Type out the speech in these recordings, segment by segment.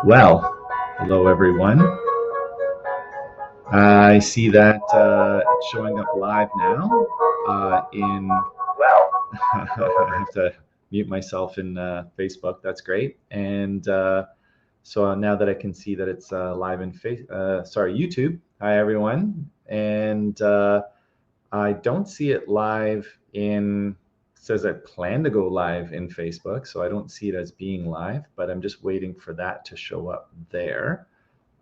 Well, hello everyone. I see that it's showing up live now in, I have to mute myself in Facebook. That's great. And so now that I can see that it's live in YouTube. Hi everyone. And I don't see it live in, it says I plan to go live in Facebook, so I don't see it as being live, but I'm just waiting for that to show up there.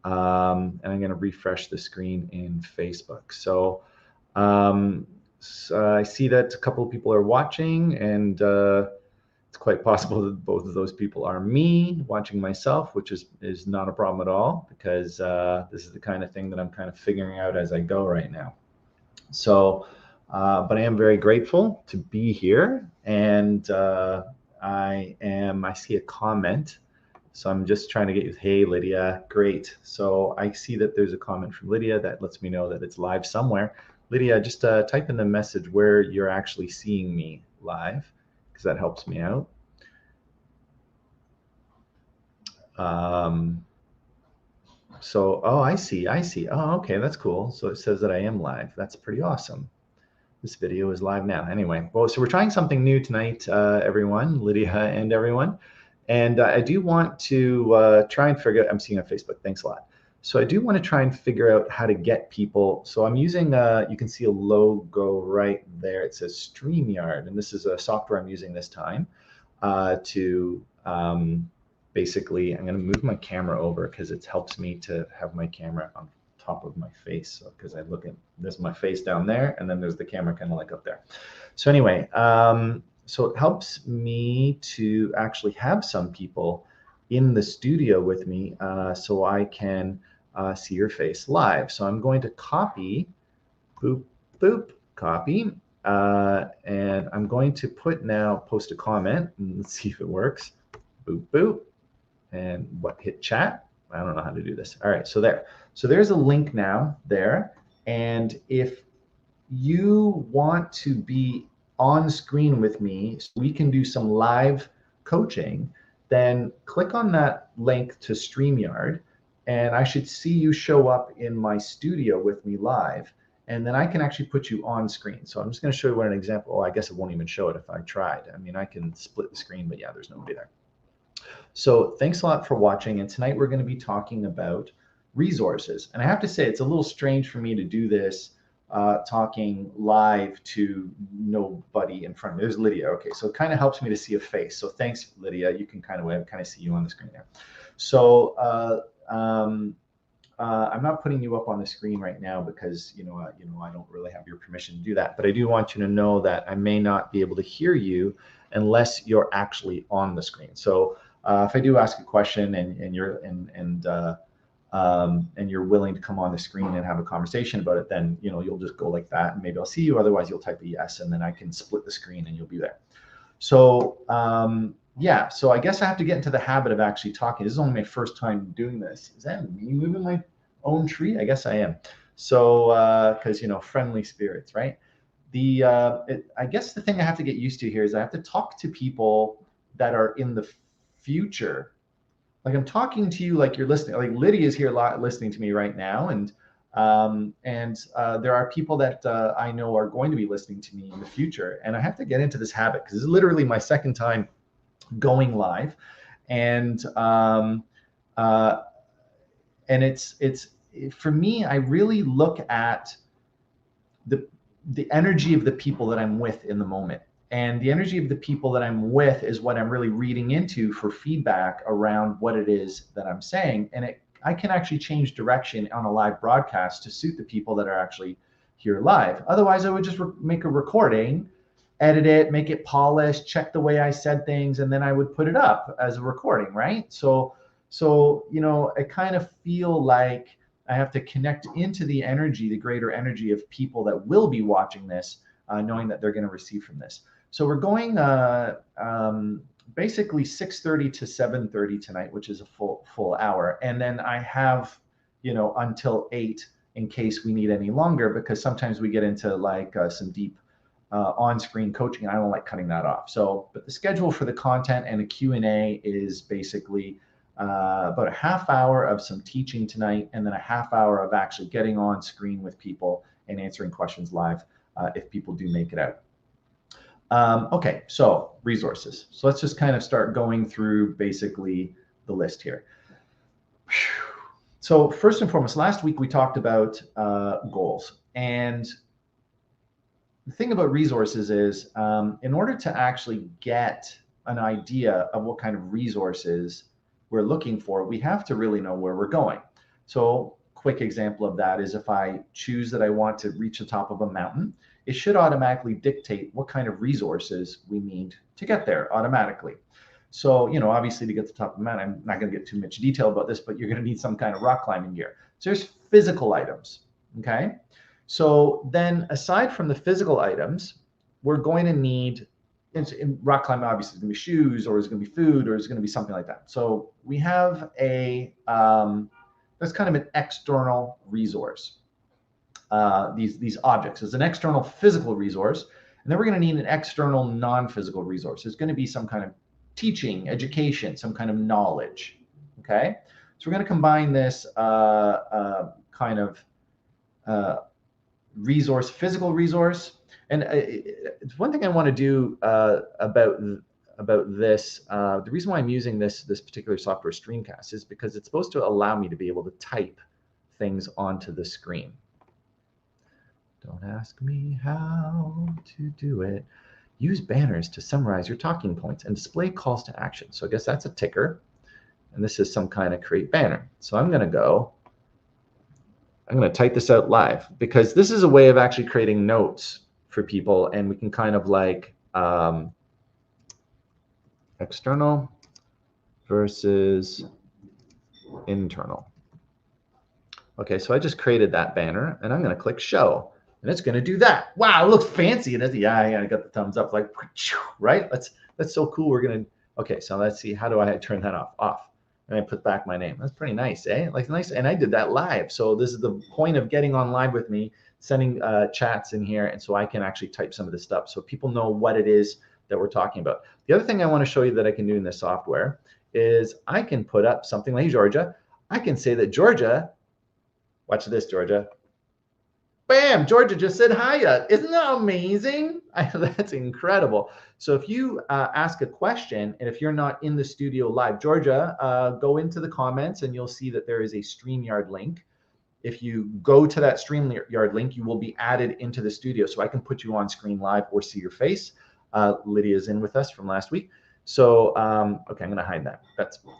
And I'm going to refresh the screen in Facebook. So, I see that a couple of people are watching, and it's quite possible that both of those people are me watching myself, which is not a problem at all, because this is the kind of thing that I'm kind of figuring out as I go right now. So, but I am very grateful to be here, and I see a comment. So I'm just trying to get you, hey, Lydia, great. So I see that there's a comment from Lydia that lets me know that it's live somewhere. Lydia, just type in the message where you're actually seeing me live, because that helps me out. Oh, I see. Oh, okay, that's cool. So it says that I am live. That's pretty awesome. This video is live now. Anyway, well, so we're trying something new tonight, everyone, Lydia and everyone. And I do want to try and figure out, I'm seeing on Facebook, thanks a lot. So I do want to try and figure out how to get people. So I'm using, you can see a logo right there. It says StreamYard, and this is a software I'm using this time to basically, I'm going to move my camera over because it helps me to have my camera on top of my face. So because I look at, there's my face down there, and then there's the camera kind of like up there. So anyway, so it helps me to actually have some people in the studio with me so I can see your face live. So I'm going to copy, boop, boop, copy, and I'm going to post a comment, and let's see if it works. Boop, boop, and hit chat. I don't know how to do this. All right, so there. So there's a link now there, and if you want to be on screen with me so we can do some live coaching, then click on that link to StreamYard, and I should see you show up in my studio with me live, and then I can actually put you on screen. So I'm just going to show you what an example. Oh, I guess it won't even show it if I tried. I mean, I can split the screen, but yeah, there's nobody there. So thanks a lot for watching, and tonight we're going to be talking about resources. And I have to say, it's a little strange for me to do this talking live to nobody in front of me. There's Lydia. Okay, so it kind of helps me to see a face. So thanks, Lydia. You can kind of see you on the screen there. So I'm not putting you up on the screen right now because I don't really have your permission to do that. But I do want you to know that I may not be able to hear you unless you're actually on the screen. So if I do ask a question and you're willing to come on the screen and have a conversation about it, then you'll just go like that, and maybe I'll see you. Otherwise, you'll type a yes, and then I can split the screen and you'll be there. So yeah, so I guess I have to get into the habit of actually talking. This is only my first time doing this. Is that me moving my own tree? I guess I am. So because friendly spirits, right? I guess the thing I have to get used to here is I have to talk to people that are in the future. Like I'm talking to you like you're listening. Like Lydia is here listening to me right now, and there are people that I know are going to be listening to me in the future. And I have to get into this habit because this is literally my second time going live, and it's for me. I really look at the energy of the people that I'm with in the moment. And the energy of the people that I'm with is what I'm really reading into for feedback around what it is that I'm saying. And I can actually change direction on a live broadcast to suit the people that are actually here live. Otherwise, I would just make a recording, edit it, make it polished, check the way I said things, and then I would put it up as a recording, right? So I kind of feel like I have to connect into the energy, the greater energy of people that will be watching this, knowing that they're going to receive from this. So we're going basically 6:30 to 7:30 tonight, which is a full hour. And then I have, until 8 in case we need any longer, because sometimes we get into like some deep on-screen coaching. I don't like cutting that off. So, but the schedule for the content and the Q&A is basically about a half hour of some teaching tonight, and then a half hour of actually getting on screen with people and answering questions live if people do make it out. Okay, so resources. So let's just kind of start going through basically the list here. So first and foremost, last week we talked about goals. And the thing about resources is in order to actually get an idea of what kind of resources we're looking for, we have to really know where we're going. So quick example of that is if I choose that I want to reach the top of a mountain, it should automatically dictate what kind of resources we need to get there automatically. So, you know, obviously to get to the top of the mountain, I'm not going to get too much detail about this, but you're going to need some kind of rock climbing gear. So there's physical items, okay? So then aside from the physical items, we're going to need, in rock climbing, obviously, it's going to be shoes, or it's going to be food, or it's going to be something like that. So we have a, that's kind of an external resource. These objects as an external physical resource, and then we're going to need an external non-physical resource. It's going to be some kind of teaching, education, some kind of knowledge. Okay, so we're going to combine this kind of resource, physical resource, and it's one thing I want to do about this. The reason why I'm using this particular software, Streamcast, is because it's supposed to allow me to be able to type things onto the screen. Don't ask me how to do it. Use banners to summarize your talking points and display calls to action. So I guess that's a ticker. And this is some kind of create banner. So I'm going to type this out live because this is a way of actually creating notes for people. And we can kind of like external versus internal. Okay, so I just created that banner and I'm going to click show. And it's going to do that. Wow, it looks fancy. And yeah, I got the thumbs up, like, right? That's so cool. We're going to, okay, so let's see. How do I turn that off? And I put back my name. That's pretty nice, eh? Like nice. And I did that live. So this is the point of getting on live with me, sending chats in here. And so I can actually type some of this stuff so people know what it is that we're talking about. The other thing I want to show you that I can do in this software is I can put up something like Georgia. I can say that Georgia, watch this, Georgia. Bam, Georgia just said hiya. Isn't that amazing? That's incredible. So if you ask a question, and if you're not in the studio live, Georgia, go into the comments and you'll see that there is a StreamYard link. If you go to that StreamYard link, you will be added into the studio. So I can put you on screen live or see your face. Lydia's in with us from last week. So, okay, I'm going to hide that.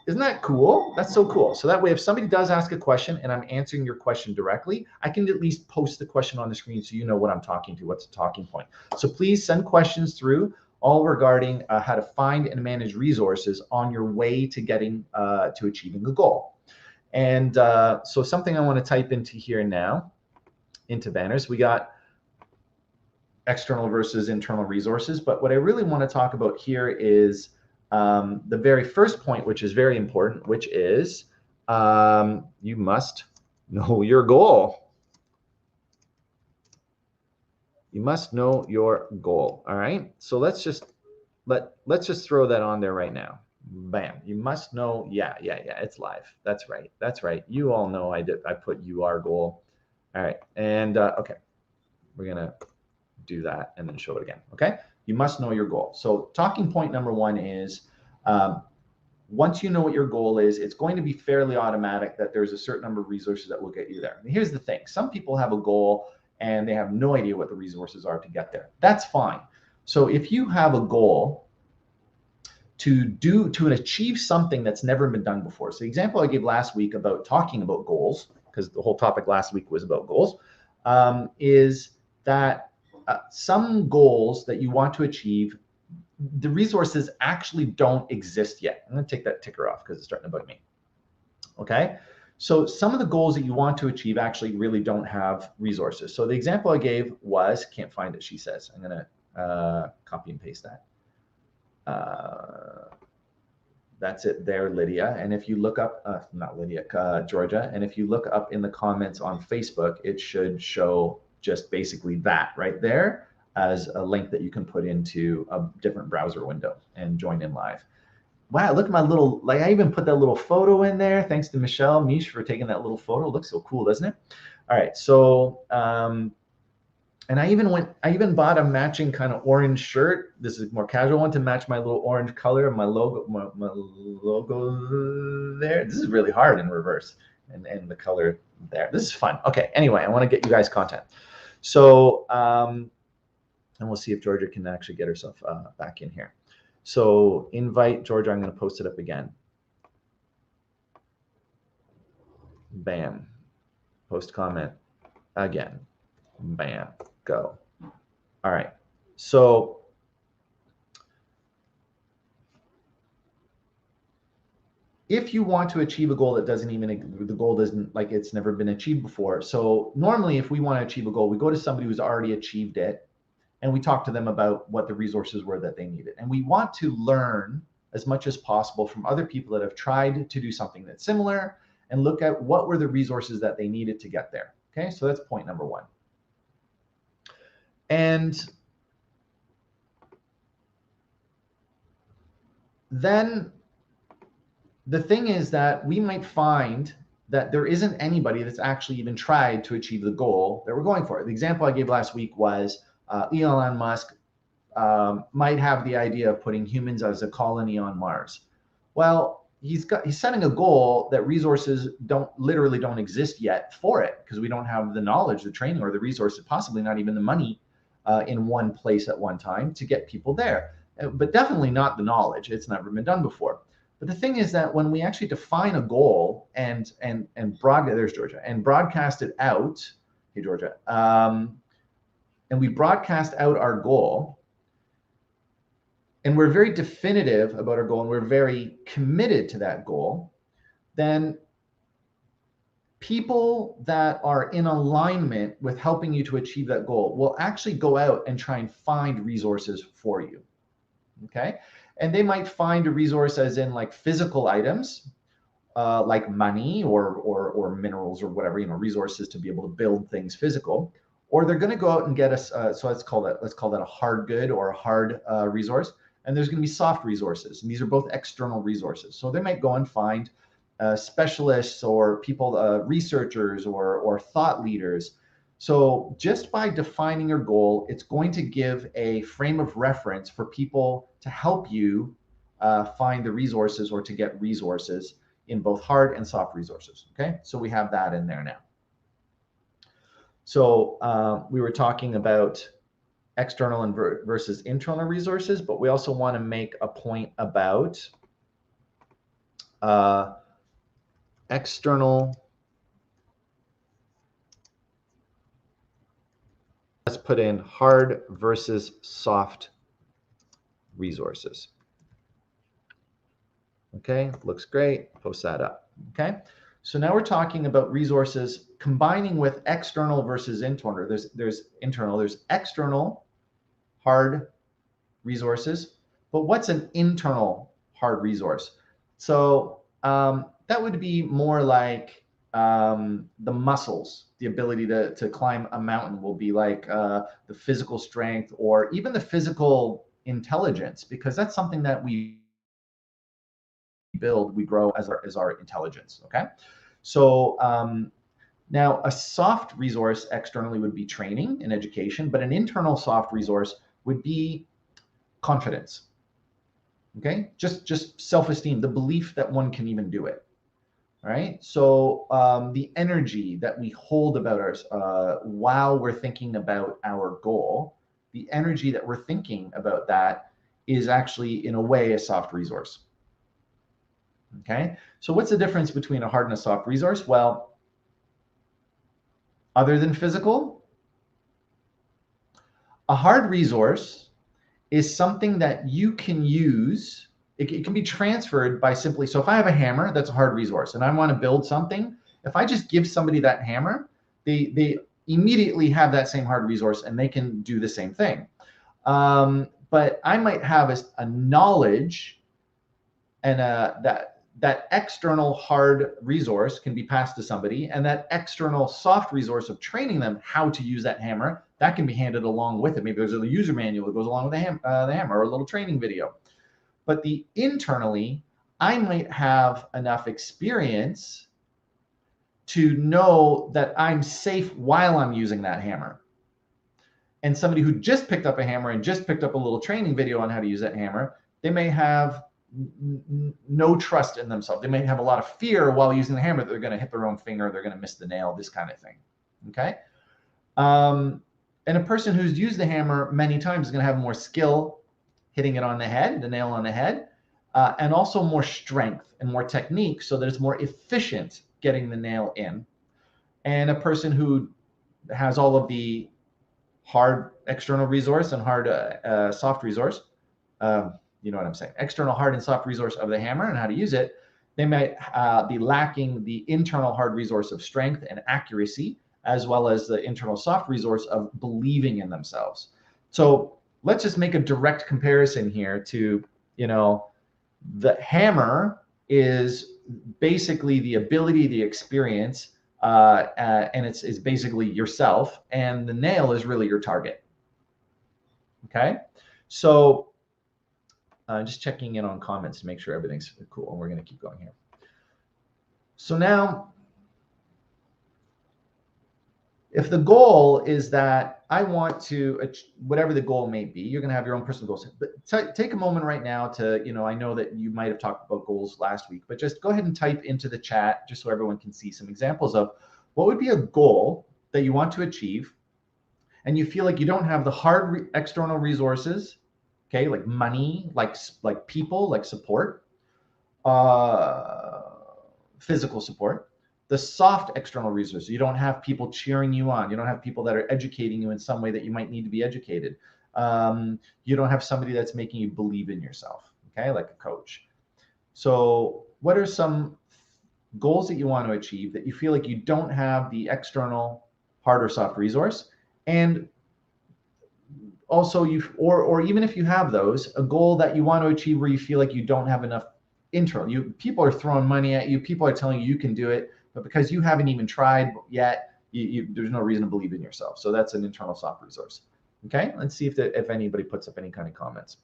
Isn't that cool? That's so cool. So that way, if somebody does ask a question and I'm answering your question directly, I can at least post the question on the screen so you know what I'm talking to, what's the talking point. So please send questions through, all regarding how to find and manage resources on your way to getting to achieving a goal. And so something I want to type into here now, into banners, we got external versus internal resources. But what I really want to talk about here is the very first point, which is very important, which is you must know your goal. You must know your goal. All right. So let's just throw that on there right now. Bam. You must know. Yeah. It's live. That's right. That's right. You all know I put your goal. All right. And okay, we're gonna do that and then show it again. Okay, you must know your goal. So talking point number one is once you know what your goal is, it's going to be fairly automatic that there's a certain number of resources that will get you there. And here's the thing, some people have a goal and they have no idea what the resources are to get there. That's fine. So if you have a goal to achieve something that's never been done before, so the example I gave last week about talking about goals, because the whole topic last week was about goals, is that some goals that you want to achieve, the resources actually don't exist yet. I'm going to take that ticker off because it's starting to bug me. Okay, so some of the goals that you want to achieve actually really don't have resources. So the example I gave was, can't find it, she says. I'm going to copy and paste that. That's it there, Lydia. And if you look up, not Lydia, Georgia, and if you look up in the comments on Facebook, it should show just basically that right there as a link that you can put into a different browser window and join in live. wow, look at my little, like I even put that little photo in there. Thanks to Mish for taking that little photo. It looks so cool, doesn't it? All right, so, and I even bought a matching kind of orange shirt. This is a more casual one to match my little orange color of my logo, my logo there. This is really hard in reverse and the color there. This is fun. Okay, anyway, I want to get you guys content. So, and we'll see if Georgia can actually get herself back in here. So invite Georgia, I'm going to post it up again. Bam. Post comment again. Bam. Go. All right. So if you want to achieve a goal that the goal doesn't, like it's never been achieved before. So normally if we want to achieve a goal, we go to somebody who's already achieved it and we talk to them about what the resources were that they needed. And we want to learn as much as possible from other people that have tried to do something that's similar and look at what were the resources that they needed to get there. Okay, so that's point number one. And then the thing is that we might find that there isn't anybody that's actually even tried to achieve the goal that we're going for. The example I gave last week was Elon Musk might have the idea of putting humans as a colony on Mars. Well, he's setting a goal that resources literally don't exist yet for it, because we don't have the knowledge, the training, or the resources, possibly not even the money in one place at one time to get people there. But definitely not the knowledge. It's never been done before. But the thing is that when we actually define a goal and there's Georgia, and broadcast it out, hey Georgia, and we broadcast out our goal, and we're very definitive about our goal, and we're very committed to that goal, then people that are in alignment with helping you to achieve that goal will actually go out and try and find resources for you. Okay? And they might find a resource as in like physical items, like money or minerals or whatever, resources to be able to build things physical. Or they're going to go out and get us, so let's call that a hard good or a hard resource. And there's going to be soft resources. And these are both external resources. So they might go and find specialists or people, researchers or thought leaders. So just by defining your goal, it's going to give a frame of reference for people to help you find the resources or to get resources in both hard and soft resources. Okay, so we have that in there now. So we were talking about external and versus internal resources, but we also want to make a point about external. Let's put in hard versus soft resources. Okay, looks great. Post that up. Okay, so now we're talking about resources combining with external versus internal. There's internal, there's external hard resources, but what's an internal hard resource? So that would be more like the muscles, the ability to climb a mountain will be like the physical strength or even the physical intelligence, because that's something that we build, we grow as our intelligence. Okay, so now a soft resource externally would be training and education, but an internal soft resource would be confidence. Okay, just self-esteem, the belief that one can even do it. All right, so the energy that we hold about ours while we're thinking about our goal, the energy that we're thinking about that is actually in a way a soft resource. Okay, so what's the difference between a hard and a soft resource? Well, other than physical, a hard resource is something that you can use. It can be transferred by simply, so if I have a hammer, that's a hard resource, and I want to build something, if I just give somebody that hammer, they immediately have that same hard resource and they can do the same thing. But I might have a knowledge, and that external hard resource can be passed to somebody, and that external soft resource of training them how to use that hammer, that can be handed along with it. Maybe there's a user manual that goes along with the hammer or a little training video. but the internally, I might have enough experience to know that I'm safe while I'm using that hammer. And somebody who just picked up a hammer and just picked up a little training video on how to use that hammer, they may have no trust in themselves. They may have a lot of fear while using the hammer that they're going to hit their own finger, they're going to miss the nail, this kind of thing. Okay. And a person who's used the hammer many times is going to have more skill hitting it on the head, the nail on the head, and also more strength and more technique so that it's more efficient getting the nail in. And a person who has all of the hard external resource and hard soft resource, you know what I'm saying, external hard and soft resource of the hammer and how to use it, they might be lacking the internal hard resource of strength and accuracy, as well as the internal soft resource of believing in themselves. So let's just make a direct comparison here to, you know, the hammer is basically the ability, the experience, and it's basically yourself, and the nail is really your target. Okay, so just checking in on comments to make sure everything's cool, and we're going to keep going here. So now, if the goal is that I want to, whatever the goal may be, you're going to have your own personal goals. But take a moment right now to, you know, I know that you might have talked about goals last week, but just go ahead and type into the chat just so everyone can see some examples of what would be a goal that you want to achieve and you feel like you don't have the hard external resources, okay, like money, like people, like support, physical support. The soft external resources, you don't have people cheering you on. You don't have people that are educating you in some way that you might need to be educated. You don't have somebody that's making you believe in yourself, okay, like a coach. So what are some goals that you want to achieve that you feel like you don't have the external hard or soft resource? And also or even if you have those, a goal that you want to achieve where you feel like you don't have enough internal. People are throwing money at you. People are telling you you can do it. But because you haven't even tried yet, there's no reason to believe in yourself. So that's an internal soft resource. Okay, let's see if anybody puts up any kind of comments.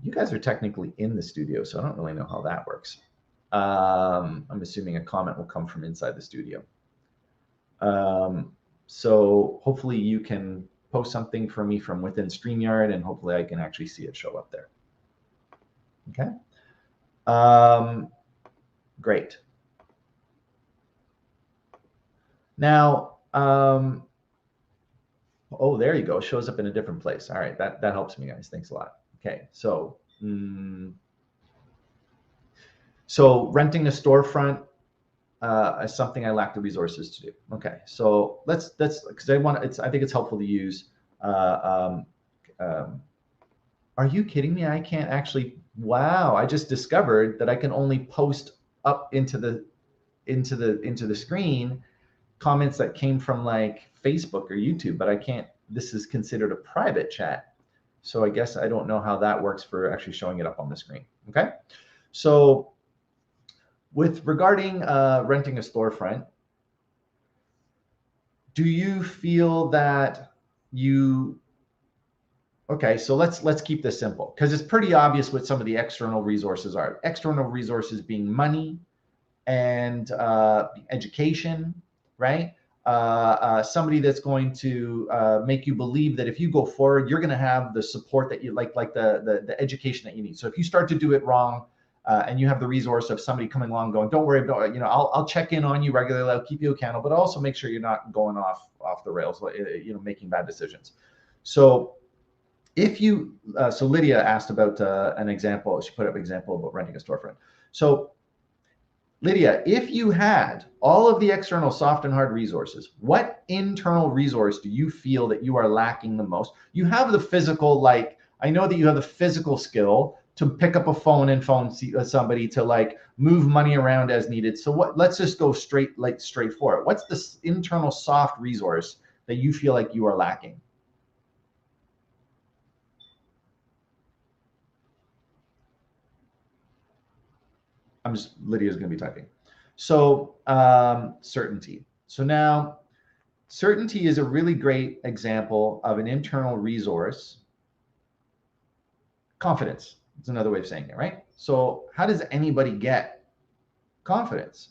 You guys are technically in the studio, so I don't really know how that works. I'm assuming a comment will come from inside the studio. So hopefully you can post something for me from within StreamYard, and hopefully I can actually see it show up there. Okay. Great. Now, oh, there you go. It shows up in a different place. All right, that helps me, guys. Thanks a lot. Okay, so so renting a storefront is something I lack the resources to do. Okay, so let's because I think it's helpful to use. Are you kidding me? I can't actually. Wow, I just discovered that I can only post up into the screen comments that came from like Facebook or YouTube, but I can't. This is considered a private chat, so I guess I don't know how that works for actually showing it up on the screen. Okay, so with regarding renting a storefront, do you feel that you? Okay, so let's keep this simple because it's pretty obvious what some of the external resources are. External resources being money and education, right? Somebody that's going to make you believe that if you go forward, you're going to have the support that you like the education that you need. So if you start to do it wrong, and you have the resource of somebody coming along going, don't worry, you know, I'll check in on you regularly, I'll keep you accountable, but also make sure you're not going off the rails, you know, making bad decisions. So if you, so Lydia asked about an example, she put up an example about renting a storefront. So Lydia, if you had all of the external soft and hard resources, what internal resource do you feel that you are lacking the most? You have the physical, like, I know that you have the physical skill to pick up a phone and phone somebody, to like move money around as needed. So let's just go straight for it. What's this internal soft resource that you feel like you are lacking? Lydia's going to be typing. So certainty. So now certainty is a really great example of an internal resource. Confidence. It's another way of saying it, right? So how does anybody get confidence?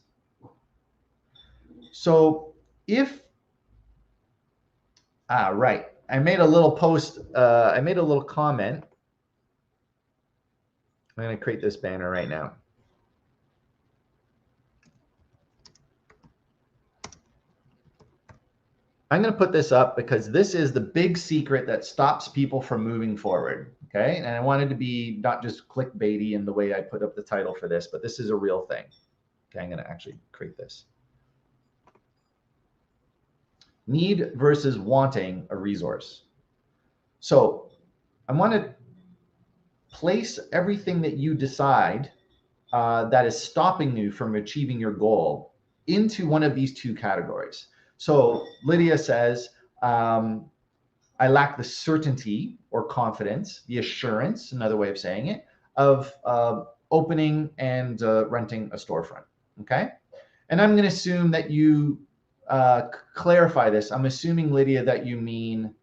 So if, right, I made a little post, I made a little comment. I'm going to create this banner right now. I'm going to put this up because this is the big secret that stops people from moving forward. Okay. And I wanted to be not just clickbaity in the way I put up the title for this, but this is a real thing. Okay. I'm going to actually create this. Need versus wanting a resource. So I want to place everything that you decide that is stopping you from achieving your goal into one of these two categories. So Lydia says, I lack the certainty or confidence, the assurance, another way of saying it, of opening and renting a storefront, okay? And I'm gonna assume that you clarify this. I'm assuming, Lydia, that you mean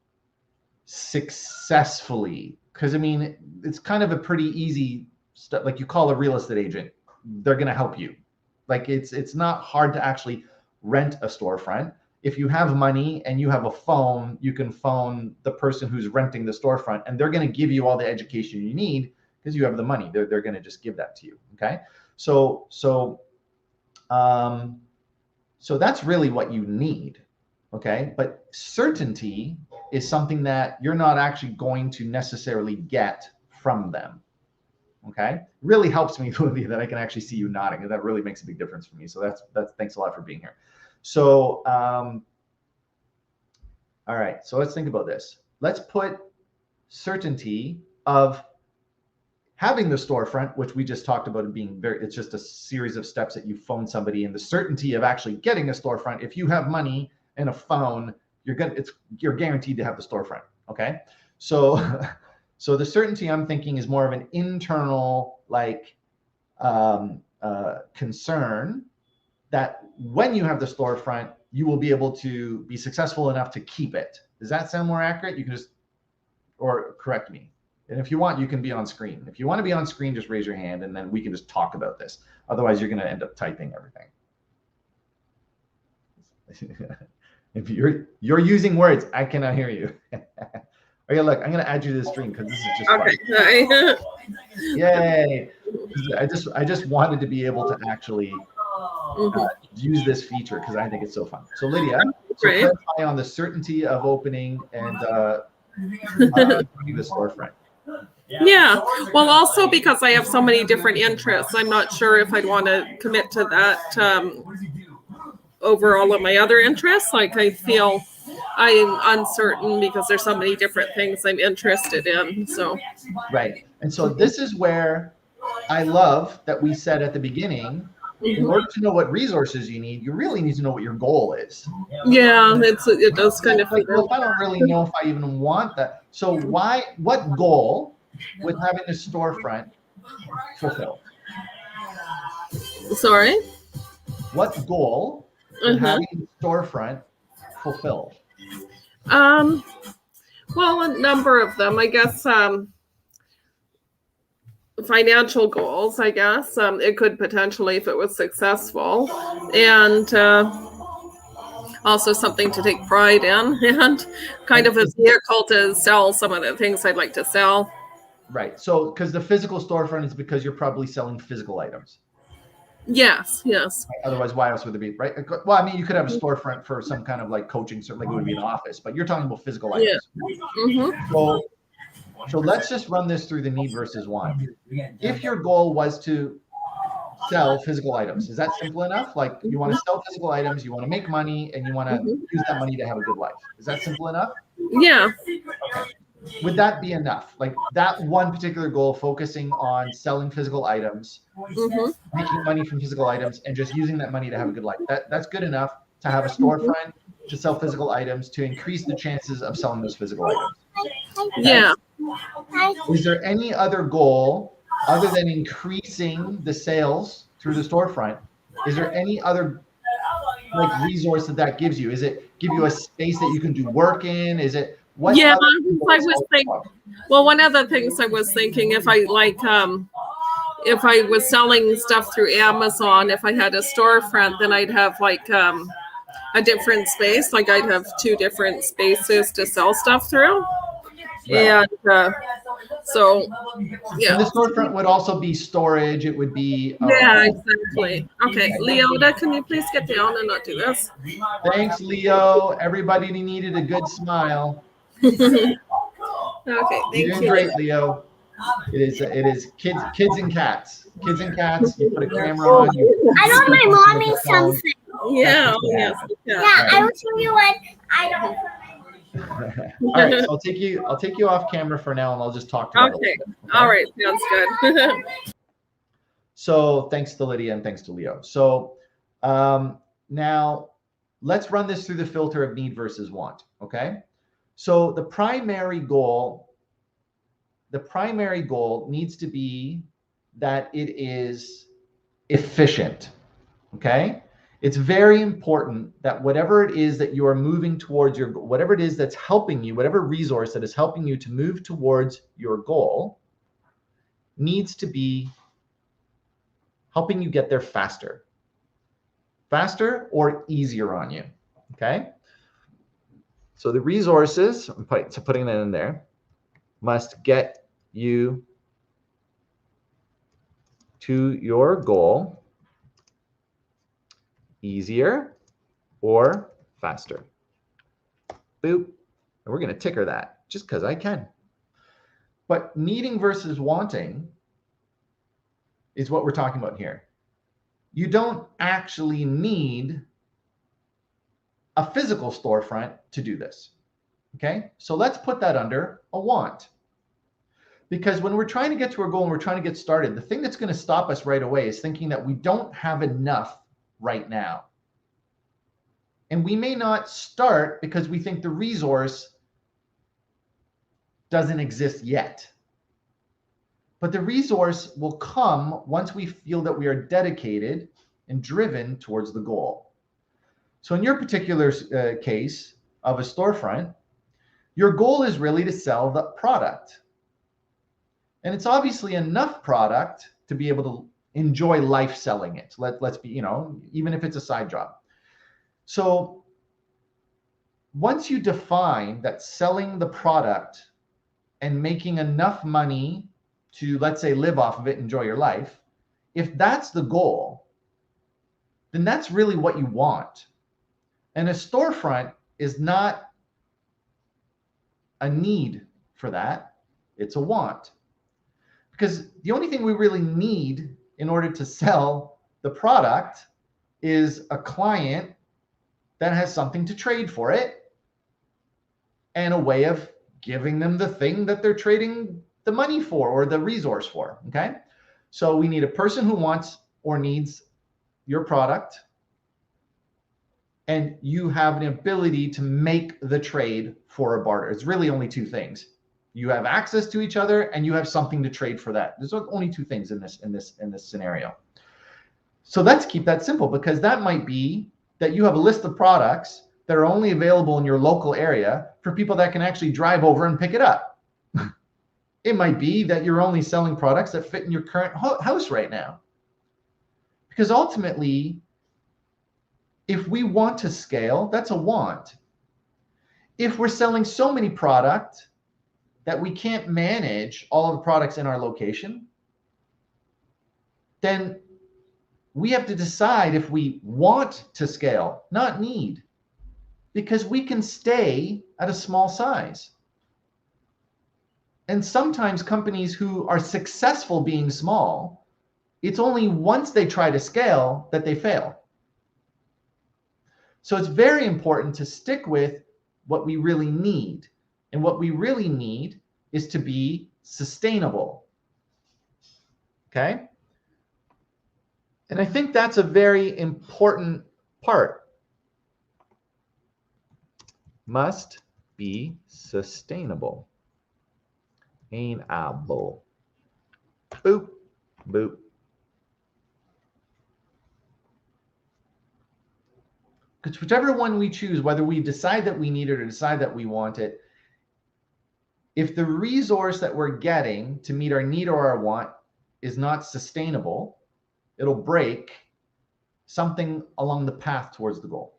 successfully, because I mean, it's kind of a pretty easy stuff. Like you call a real estate agent, they're gonna help you. Like it's not hard to actually rent a storefront. If you have money and you have a phone, you can phone the person who's renting the storefront and they're going to give you all the education you need because you have the money. They're going to just give that to you. Okay. So that's really what you need. Okay. But certainty is something that you're not actually going to necessarily get from them. Okay. Really helps me, Lydia, that I can actually see you nodding, and that really makes a big difference for me. So that's thanks a lot for being here. So, all right, so let's think about this. Let's put certainty of having the storefront, which we just talked about, it being it's just a series of steps that you phone somebody, and the certainty of actually getting a storefront. If you have money and a phone, you're guaranteed to have the storefront. Okay. So, so the certainty I'm thinking is more of an internal, like, concern that when you have the storefront, you will be able to be successful enough to keep it. Does that sound more accurate? You can just, or correct me. And if you want, you can be on screen. If you want to be on screen, just raise your hand and then we can just talk about this. Otherwise, you're going to end up typing everything. If you're using words, I cannot hear you. Okay, look, I'm going to add you to the stream because this is just okay. Fun. Yay. I just wanted to be able to actually use this feature because I think it's so fun. So Lydia, clarify on the certainty of opening and the storefront. Yeah, well, also because I have so many different interests, I'm not sure if I'd want to commit to that over all of my other interests. Like I feel I'm uncertain because there's so many different things I'm interested in. So right, and so this is where I love that we said at the beginning, in order to know what resources you need, you really need to know what your goal is. Yeah, it does kind of like, well, if I don't really know if I even want that. So what goal would having a storefront fulfill? Sorry? What goal would having a storefront fulfill? Well, a number of them, I guess. Financial goals, I guess. It could potentially, if it was successful, and also something to take pride in, and kind of a vehicle to sell some of the things I'd like to sell. Right. So, because the physical storefront is because you're probably selling physical items. Yes. Right? Otherwise, why else would it be? Right. Well, I mean, you could have a storefront for some kind of like coaching, certainly it would be an office, but you're talking about physical items. Yeah. So let's just run this through the need versus want. If your goal was to sell physical items, is that simple enough? Like you want to sell physical items, you want to make money, and you want to use that money to have a good life. Is that simple enough? Yeah. Okay. Would that be enough? Like that one particular goal, focusing on selling physical items, making money from physical items, and just using that money to have a good life. That's good enough to have a storefront, to sell physical items, to increase the chances of selling those physical items. Okay? Yeah. Is there any other goal other than increasing the sales through the storefront? Is there any other like resource that gives you? Is it give you a space that you can do work in? Is it What Yeah, other I was thinking. Well, one of the things I was thinking, if I was selling stuff through Amazon, if I had a storefront, then I'd have like a different space. Like I'd have two different spaces to sell stuff through. Right. And so, yeah. And the storefront would also be storage. It would be Yeah, exactly. Okay, right. Leota, can you please get down and not do this? Thanks, Leo. Everybody needed a good smile. Okay, You're thank doing you. great, Leo. It is kids and cats. Kids and cats. You put a camera on. I know my mommy something. Yeah, yes. Yeah, I will show you what I don't. All right, so I'll take you off camera for now, and I'll just talk to you. Okay. All right, sounds good. So thanks to Lydia and thanks to Leo. So now let's run this through the filter of need versus want. Okay. So the primary goal needs to be that it is efficient. Okay. It's very important that whatever it is that you are moving towards whatever it is that's helping you, whatever resource that is helping you to move towards your goal needs to be helping you get there faster or easier on you. Okay. So the resources, I'm putting that in there, must get you to your goal easier or faster. Boop. And we're going to ticker that just because I can. But needing versus wanting is what we're talking about here. You don't actually need a physical storefront to do this. Okay, so let's put that under a want. Because when we're trying to get to our goal and we're trying to get started, the thing that's going to stop us right away is thinking that we don't have enough right now. And we may not start because we think the resource doesn't exist yet. But the resource will come once we feel that we are dedicated and driven towards the goal. So in your particular case of a storefront, your goal is really to sell the product. And it's obviously enough product to be able to enjoy life selling it. Let's be, even if it's a side job. So once you define that selling the product and making enough money to, let's say, live off of it, enjoy your life, if that's the goal, then that's really what you want. And a storefront is not a need for that, it's a want. Because the only thing we really need in order to sell the product is a client that has something to trade for it and a way of giving them the thing that they're trading the money for or the resource for. Okay. So we need a person who wants or needs your product, and you have an ability to make the trade for a barter. It's really only two things. You have access to each other and you have something to trade for that. There's only two things in this scenario. So let's keep that simple, because that might be that you have a list of products that are only available in your local area for people that can actually drive over and pick it up. It might be that you're only selling products that fit in your current house right now. Because ultimately, if we want to scale, that's a want. If we're selling so many products that we can't manage all of the products in our location, then we have to decide if we want to scale, not need, because we can stay at a small size. And sometimes companies who are successful being small, it's only once they try to scale that they fail. So it's very important to stick with what we really need. And what we really need is to be sustainable. Okay? And I think that's a very important part. Must be sustainable. Ain't-able. Boop, boop. Because whichever one we choose, whether we decide that we need it or decide that we want it, If the resource that we're getting to meet our need or our want is not sustainable, it'll break something along the path towards the goal.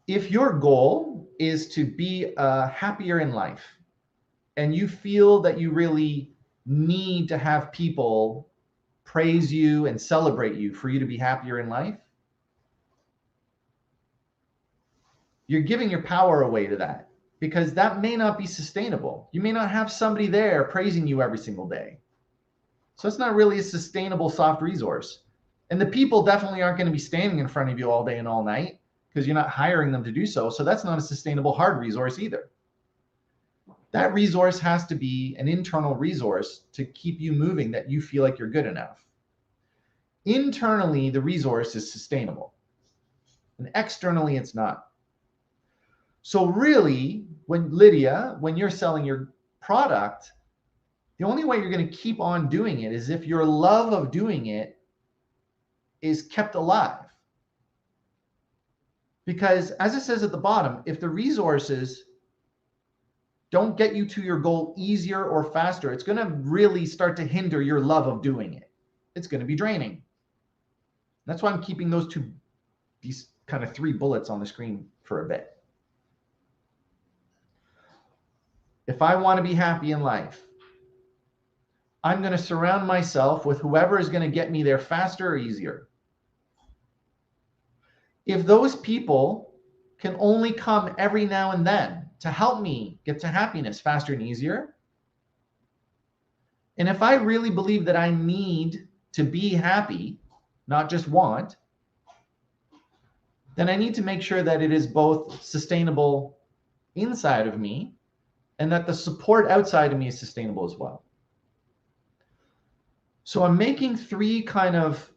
If your goal is to be happier in life, and you feel that you really need to have people praise you and celebrate you for you to be happier in life, you're giving your power away to that, because that may not be sustainable. You may not have somebody there praising you every single day. So it's not really a sustainable soft resource. And the people definitely aren't going to be standing in front of you all day and all night, because you're not hiring them to do so. So that's not a sustainable hard resource either. That resource has to be an internal resource to keep you moving, that you feel like you're good enough. Internally, the resource is sustainable, and externally, it's not. So really, when you're selling your product, the only way you're going to keep on doing it is if your love of doing it is kept alive. Because as it says at the bottom, if the resources don't get you to your goal easier or faster, it's going to really start to hinder your love of doing it. It's going to be draining. That's why I'm keeping these kind of 3 bullets on the screen for a bit. If I want to be happy in life, I'm going to surround myself with whoever is going to get me there faster or easier. If those people can only come every now and then to help me get to happiness faster and easier, and if I really believe that I need to be happy, not just want, then I need to make sure that it is both sustainable inside of me and that the support outside of me is sustainable as well. So I'm making 3 kind of,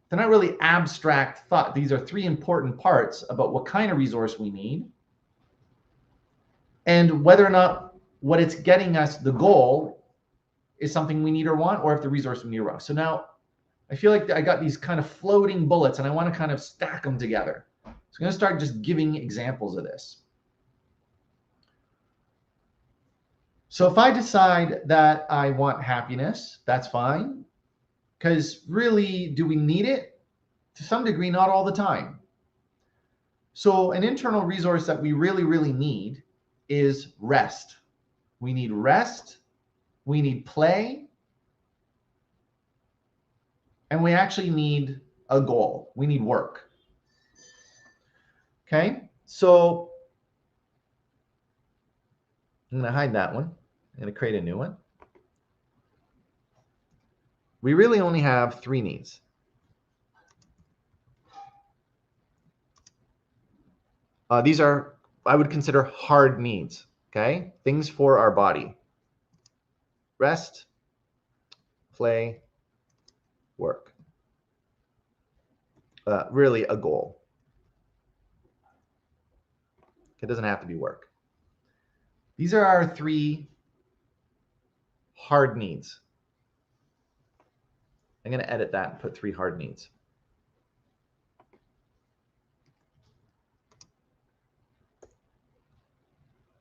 they're not really abstract thought. These are 3 important parts about what kind of resource we need and whether or not what it's getting us, the goal, is something we need or want, or if the resource we need or want. So now I feel like I got these kind of floating bullets and I want to kind of stack them together. So I'm going to start just giving examples of this. So if I decide that I want happiness, that's fine. Because really, do we need it? To some degree, not all the time. So an internal resource that we really, really need is rest. We need rest. We need play. And we actually need a goal. We need work. Okay, so I'm going to hide that one. I'm going to create a new one. We really only have 3 needs. These are, I would consider, hard needs, okay? Things for our body. Rest, play, work. Really a goal. It doesn't have to be work. These are our 3 hard needs. I'm going to edit that and put 3 hard needs.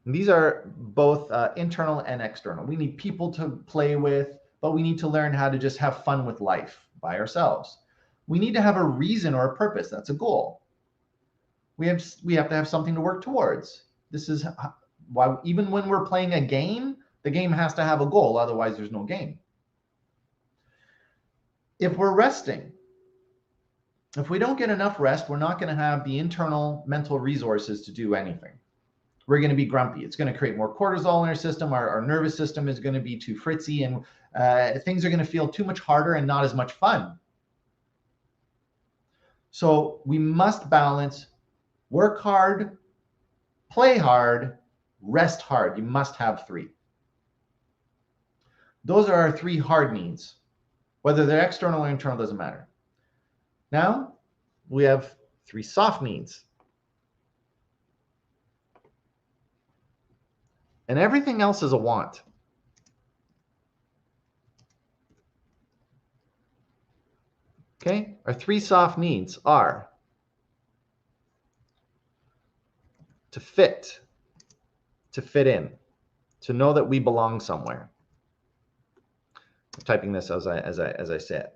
And these are both internal and external. We need people to play with, but we need to learn how to just have fun with life by ourselves. We need to have a reason or a purpose. That's a goal. We have to have something to work towards. This is why even when we're playing a game, the game has to have a goal. Otherwise, there's no game. If we're resting, if we don't get enough rest, we're not going to have the internal mental resources to do anything. We're going to be grumpy. It's going to create more cortisol in our system. Our nervous system is going to be too fritzy, and things are going to feel too much harder and not as much fun. So we must balance work hard, play hard, rest hard. You must have 3. Those are our 3 hard needs. Whether they're external or internal doesn't matter. Now we have 3 soft needs. And everything else is a want. Okay, our 3 soft needs are to fit in, to know that we belong somewhere. I'm typing this as I say it.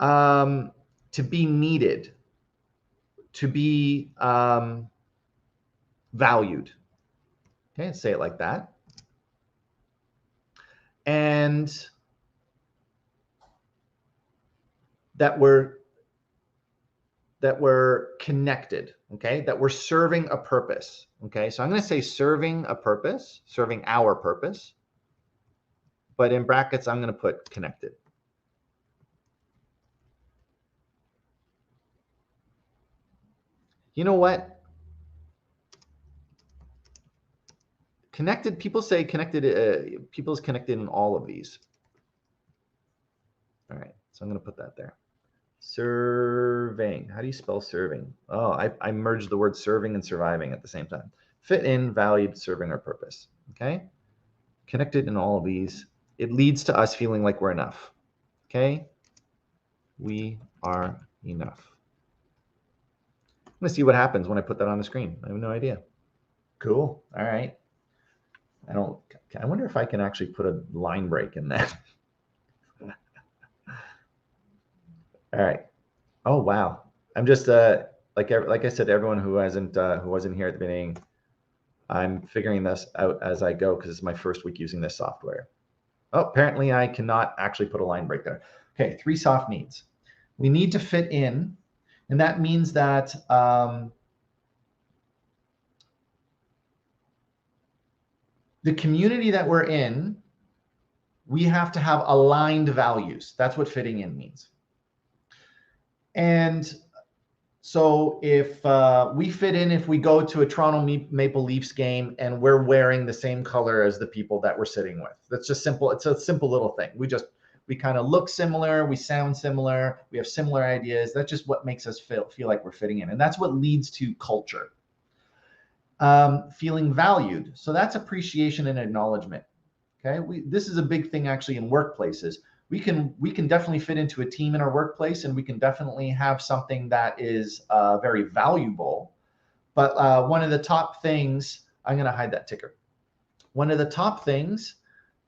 To be needed, to be valued. Okay, say it like that. And that we're connected, okay? That we're serving a purpose, okay? So I'm going to say serving a purpose, serving our purpose, but in brackets, I'm going to put connected. You know what? Connected, people say connected, people's connected in all of these. All right, so I'm going to put that there. Serving. How do you spell serving? Oh, I merged the word serving and surviving at the same time. Fit in, valued, serving our purpose. Okay? Connected in all of these. It leads to us feeling like we're enough. Okay? We are enough. I'm going to see what happens when I put that on the screen. I have no idea. Cool. All right. I wonder if I can actually put a line break in that. All right. Oh wow. I'm just like I said, everyone who wasn't here at the beginning, I'm figuring this out as I go because it's my first week using this software. Oh, apparently I cannot actually put a line break there. Okay, 3 soft needs. We need to fit in, and that means that the community that we're in, we have to have aligned values. That's what fitting in means. And so if we fit in, if we go to a Toronto Maple Leafs game and we're wearing the same color as the people that we're sitting with, that's just simple. It's a simple little thing. We kind of look similar, we sound similar, we have similar ideas. That's just what makes us feel like we're fitting in. And that's what leads to culture. Feeling valued. So that's appreciation and acknowledgement. Okay, this is a big thing actually in workplaces. We can definitely fit into a team in our workplace, and we can definitely have something that is very valuable. But one of the top things, I'm going to hide that ticker. One of the top things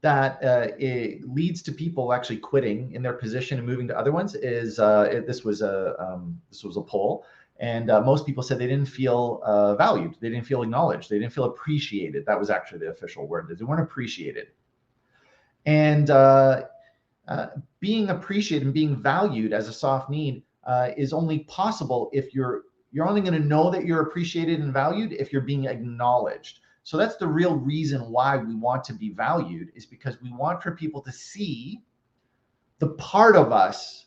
that it leads to people actually quitting in their position and moving to other ones is this was a poll, and most people said they didn't feel valued, they didn't feel acknowledged, they didn't feel appreciated. That was actually the official word. They weren't appreciated, and being appreciated and being valued as a soft need is only possible if you're only going to know that you're appreciated and valued if you're being acknowledged. So that's the real reason why we want to be valued, is because we want for people to see the part of us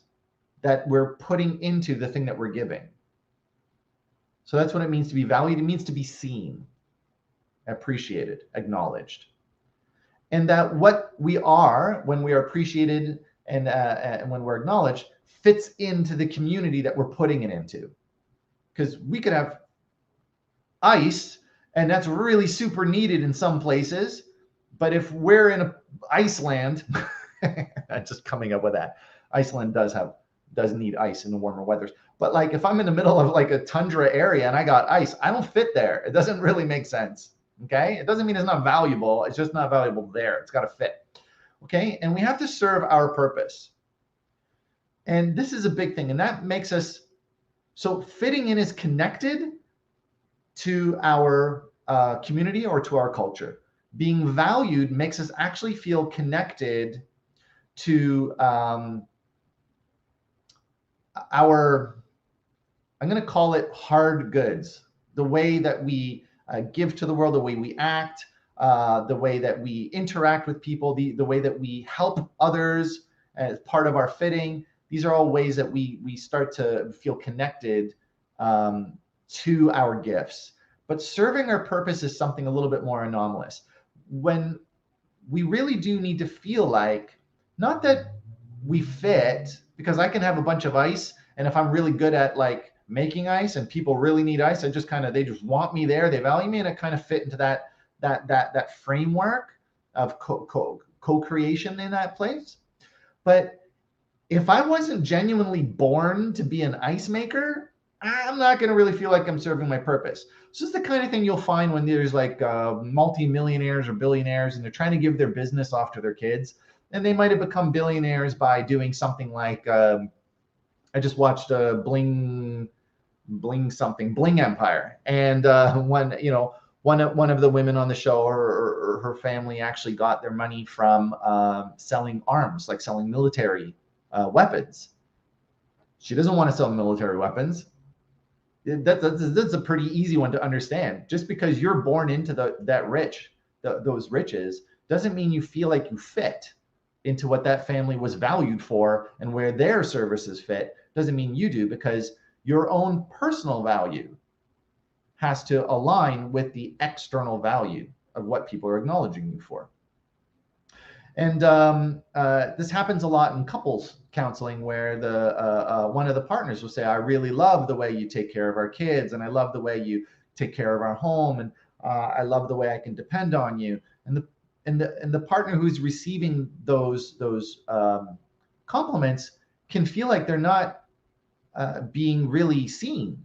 that we're putting into the thing that we're giving. So that's what it means to be valued. It means to be seen, appreciated, acknowledged. And that what we are when we are appreciated and when we're acknowledged fits into the community that we're putting it into. Because we could have ice, and that's really super needed in some places. But if we're in Iceland, I'm just coming up with that. Iceland does need ice in the warmer weathers. But like if I'm in the middle of like a tundra area and I got ice, I don't fit there. It doesn't really make sense. Okay, it doesn't mean it's not valuable. It's just not valuable there. It's got to fit. Okay, and we have to serve our purpose. And this is a big thing, and that makes us, so fitting in is connected to our community or to our culture. Being valued makes us actually feel connected to our, I'm going to call it hard goods, the way that we give to the world, the way we act, the way that we interact with people, the way that we help others as part of our fitting. These are all ways that we start to feel connected to our gifts. But serving our purpose is something a little bit more anomalous. When we really do need to feel like, not that we fit, because I can have a bunch of ice, and if I'm really good at like making ice and people really need ice, they just want me there, they value me, and I kind of fit into that framework of co-creation in that place. But if I wasn't genuinely born to be an ice maker, I'm not going to really feel like I'm serving my purpose. So it's the kind of thing you'll find when there's like multi-millionaires or billionaires and they're trying to give their business off to their kids. And they might have become billionaires by doing something like, I just watched Bling Empire. And one of the women on the show or her family actually got their money from selling arms, like selling military weapons. She doesn't want to sell military weapons. That's a pretty easy one to understand. Just because you're born into those riches doesn't mean you feel like you fit into what that family was valued for and where their services fit. Doesn't mean you do, because your own personal value has to align with the external value of what people are acknowledging you for. And this happens a lot in couples counseling, where the one of the partners will say, I really love the way you take care of our kids, and I love the way you take care of our home, and I love the way I can depend on you. And the partner who's receiving those compliments can feel like they're not being really seen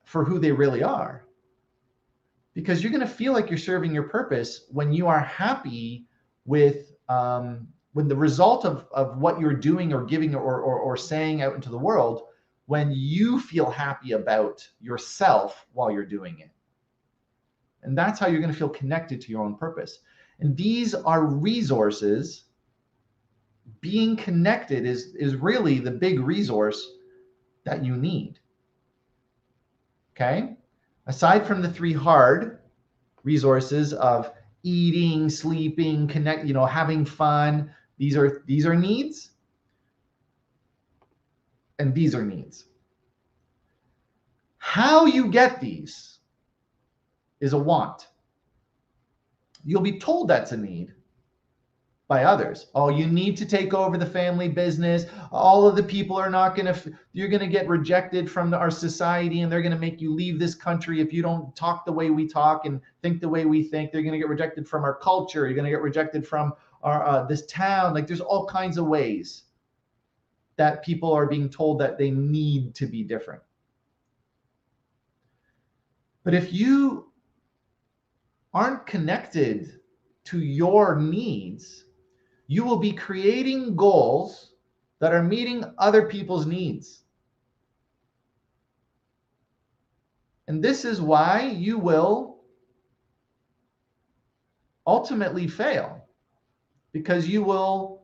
for who they really are, because you're going to feel like you're serving your purpose when you are happy with when the result of what you're doing or giving or saying out into the world, when you feel happy about yourself while you're doing it. And that's how you're going to feel connected to your own purpose. And these are resources. Being connected is really the big resource that you need. Okay? Aside from the 3 hard resources of eating, sleeping, having fun, these are needs, and these are needs. How you get these is a want. You'll be told that's a need by others. Oh, you need to take over the family business. All of the people are not going to, you're going to get rejected from our society, and they're going to make you leave this country if you don't talk the way we talk and think the way we think. They're going to get rejected from our culture. You're going to get rejected from our this town. Like, there's all kinds of ways that people are being told that they need to be different. But if you aren't connected to your needs, you will be creating goals that are meeting other people's needs. And this is why you will ultimately fail, because you will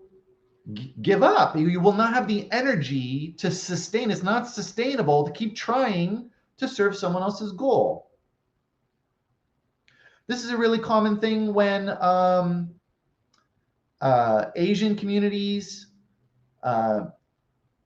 give up. You will not have the energy to sustain. It's not sustainable to keep trying to serve someone else's goal. This is a really common thing when Asian communities,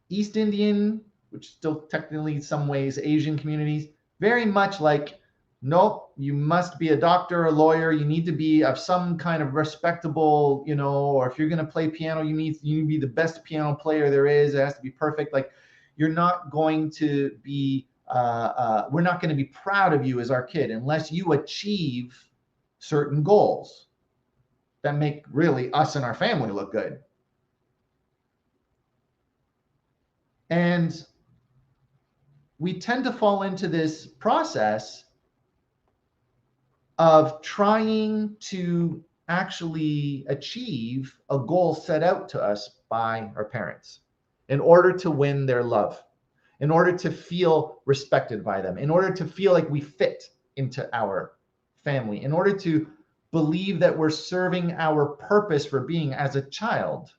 East Indian, which still technically in some ways Asian communities, very much like, nope, you must be a doctor or a lawyer. You need to be of some kind of respectable, or if you're going to play piano, you need to be the best piano player there is. It has to be perfect. Like, you're not going to be, we're not going to be proud of you as our kid unless you achieve certain goals that make really us and our family look good. And we tend to fall into this process of trying to actually achieve a goal set out to us by our parents in order to win their love, in order to feel respected by them, in order to feel like we fit into our family, in order to believe that we're serving our purpose for being as a child.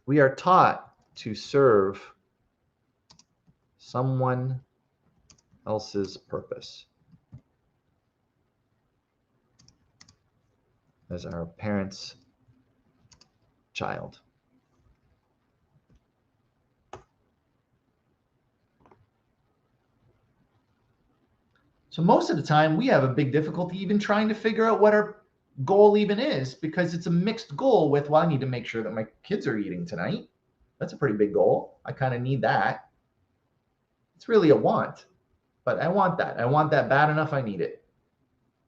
We are taught to serve someone else's purpose as our parents' child. So most of the time, we have a big difficulty even trying to figure out what our goal even is, because it's a mixed goal with, well, I need to make sure that my kids are eating tonight. That's a pretty big goal. I kind of need that. It's really a want, but I want that. I want that bad enough. I need it.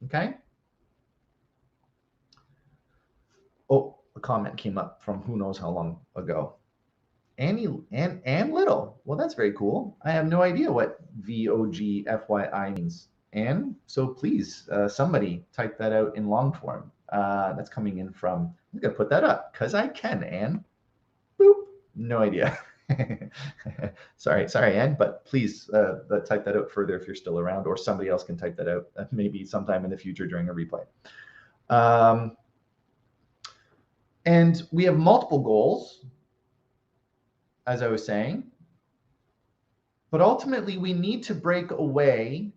Okay? Oh, a comment came up from who knows how long ago. Ann Little. Well, that's very cool. I have no idea what VOGFYI means. Ann, so please, somebody type that out in long form. That's coming in from, I'm going to put that up because I can, Ann. Boop. No idea. sorry, Ann, but please type that out further if you're still around, or somebody else can type that out maybe sometime in the future during a replay. And we have multiple goals, as I was saying, but ultimately we need to break away.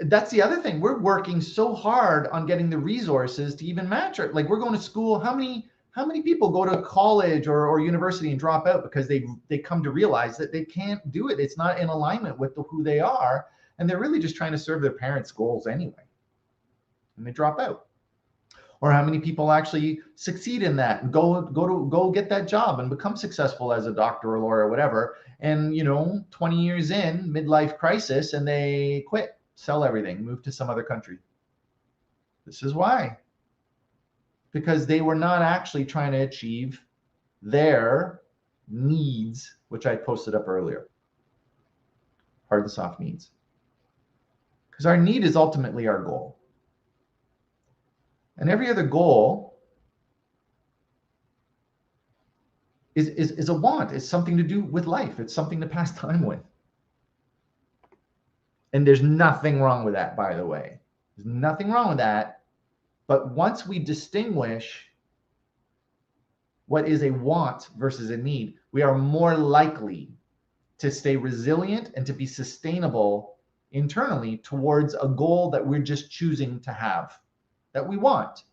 That's the other thing. We're working so hard on getting the resources to even match it. Like, we're going to school. How many people go to college or university and drop out because they come to realize that they can't do it? It's not in alignment with who they are, and they're really just trying to serve their parents' goals anyway, and they drop out. Or how many people actually succeed in that and go get that job and become successful as a doctor or lawyer or whatever, and 20 years in, midlife crisis, and they quit, sell everything, move to some other country. This is why. Because they were not actually trying to achieve their needs, which I posted up earlier. Hard and soft needs. Because our need is ultimately our goal. And every other goal is a want. It's something to do with life. It's something to pass time with. And there's nothing wrong with that, by the way. There's nothing wrong with that. But once we distinguish what is a want versus a need, we are more likely to stay resilient and to be sustainable internally towards a goal that we're just choosing to have, that we want,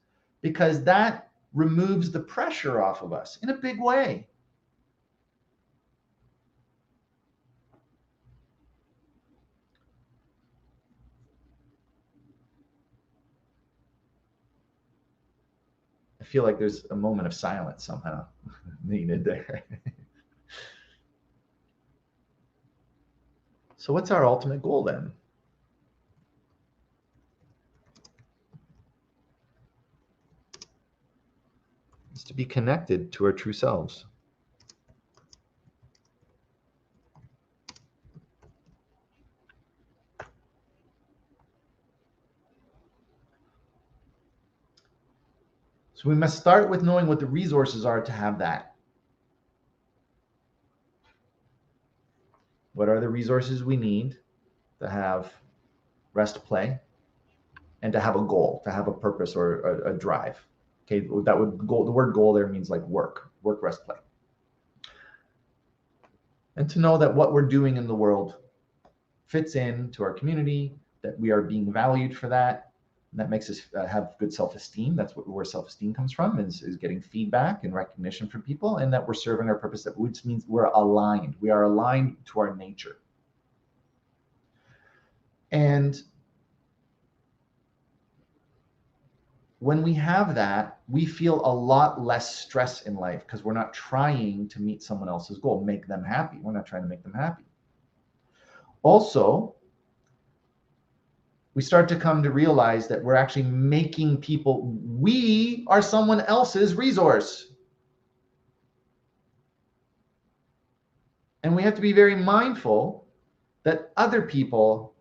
because that removes the pressure off of us in a big way. I feel like there's a moment of silence somehow needed there. So what's our ultimate goal then? It's to be connected to our true selves. So we must start with knowing what the resources are to have that. What are the resources we need to have rest, play, and to have a goal, to have a purpose or a drive? Okay, that would go. The word goal there means like work, rest, play. And to know that what we're doing in the world fits into our community, that we are being valued for that. And that makes us have good self-esteem. That's where self-esteem comes from, is getting feedback and recognition from people, and that we're serving our purpose, which means we're aligned. We are aligned to our nature. And when we have that, we feel a lot less stress in life because we're not trying to meet someone else's goal, make them happy. We're not trying to make them happy. Also, we start to come to realize that we're actually making people, we are someone else's resource. And we have to be very mindful that other people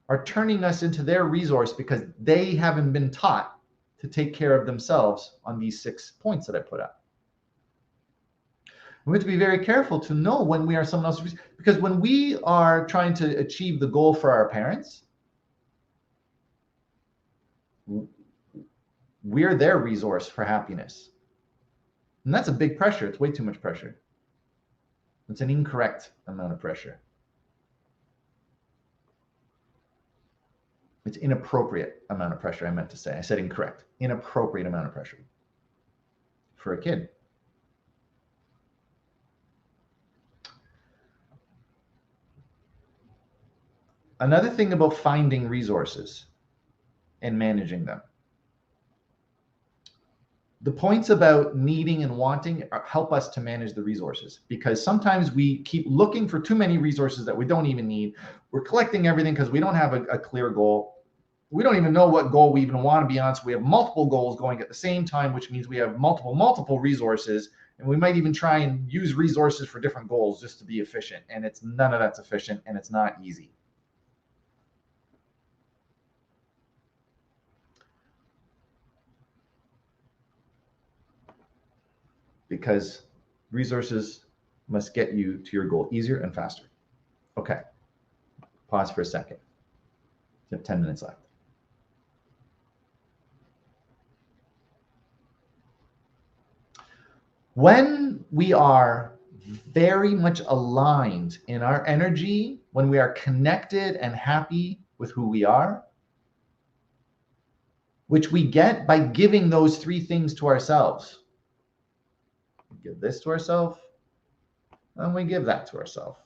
are turning us into their resource because they haven't been taught to take care of themselves on these 6 points that I put up. We have to be very careful to know when we are someone else's, because when we are trying to achieve the goal for our parents, we're their resource for happiness. And that's a big pressure. It's way too much pressure. It's an incorrect amount of pressure. It's inappropriate amount of pressure, I meant to say. I said incorrect. Inappropriate amount of pressure for a kid. Another thing about finding resources and managing them. The points about needing and wanting help us to manage the resources, because sometimes we keep looking for too many resources that we don't even need. We're collecting everything because we don't have a clear goal. we don't even know what goal we even want to be on. So we have multiple goals going at the same time, which means we have multiple resources. And we might even try and use resources for different goals just to be efficient. And it's none of that's efficient, and it's not easy. Because resources must get you to your goal easier and faster. Okay. Pause for a second. You have 10 minutes left. When we are very much aligned in our energy, when we are connected and happy with who we are, which we get by giving those three things to ourselves. We give this to ourselves, and we give that to ourselves.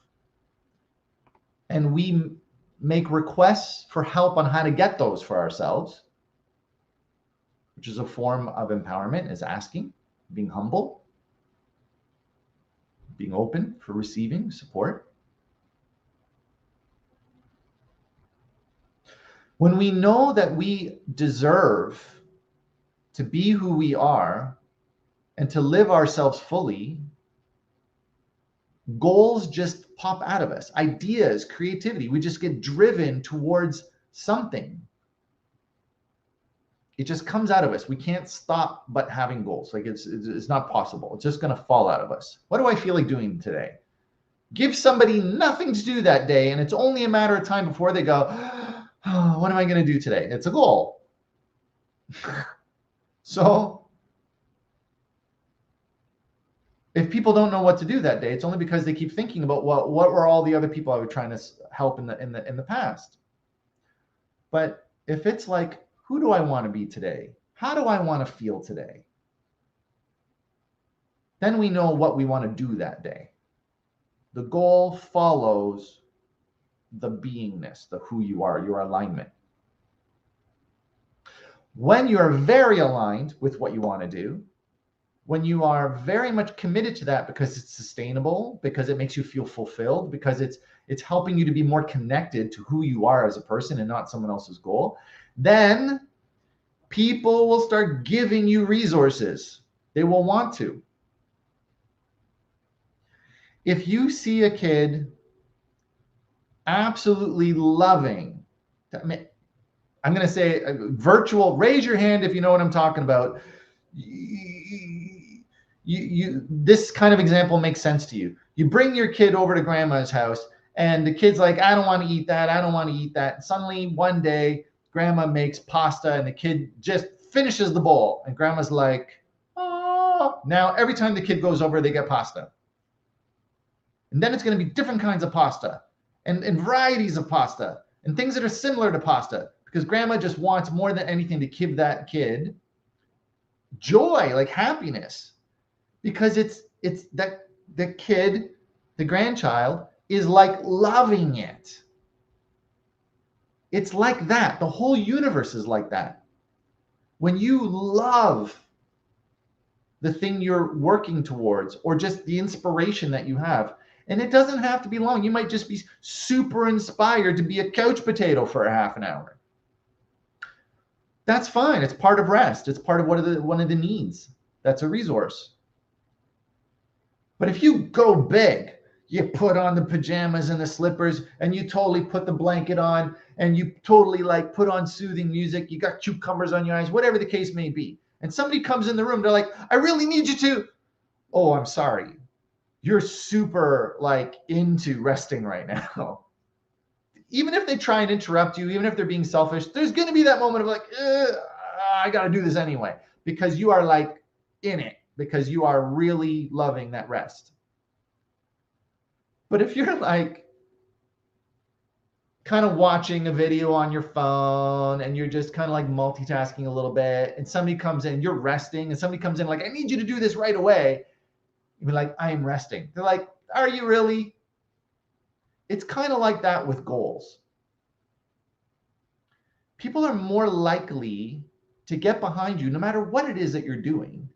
And we make requests for help on how to get those for ourselves, which is a form of empowerment, is asking, being humble, being open for receiving support. When we know that we deserve to be who we are and to live ourselves fully, goals just pop out of us. Ideas, creativity, we just get driven towards something. It just comes out of us. We can't stop but having goals. Like it's not possible. It's just going to fall out of us. What do I feel like doing today? Give somebody nothing to do that day, and it's only a matter of time before they go, oh, what am I going to do today? It's a goal. So if people don't know what to do that day, it's only because they keep thinking about what were all the other people I was trying to help in the past. But if it's like, who do I want to be today? How do I want to feel today? Then we know what we want to do that day. The goal follows the beingness, the who you are, your alignment. When you're very aligned with what you want to do, when you are very much committed to that because it's sustainable, because it makes you feel fulfilled, because it's helping you to be more connected to who you are as a person and not someone else's goal, then people will start giving you resources. They will want to. If you see a kid absolutely loving, I'm going to say virtual, raise your hand if you know what I'm talking about. This kind of example makes sense to you. You bring your kid over to grandma's house, and the kid's like, I don't want to eat that. I don't want to eat that. And suddenly one day, grandma makes pasta, and the kid just finishes the bowl. And grandma's like, oh. Now, every time the kid goes over, they get pasta. And then it's going to be different kinds of pasta and varieties of pasta and things that are similar to pasta, because grandma just wants more than anything to give that kid joy, like happiness, because it's that the kid, the grandchild, is like loving it. It's like that. The whole universe is like that. When you love the thing you're working towards, or just the inspiration that you have, and it doesn't have to be long. You might just be super inspired to be a couch potato for a half an hour. That's fine. It's part of rest. It's part of one of the needs. That's a resource. But if you go big, you put on the pajamas and the slippers, and you totally put the blanket on, and you totally like put on soothing music, you got cucumbers on your eyes, whatever the case may be. And somebody comes in the room, they're like, I really need you to. Oh, I'm sorry. You're super like into resting right now. Even if they try and interrupt you, even if they're being selfish, there's going to be that moment of like, I got to do this anyway, because you are like in it, because you are really loving that rest. But if you're like kind of watching a video on your phone and you're just kind of like multitasking a little bit, and somebody comes in, you're resting, and somebody comes in like, I need you to do this right away. You're like, I am resting. They're like, are you really? It's kind of like that with goals. People are more likely to get behind you no matter what it is that you're doing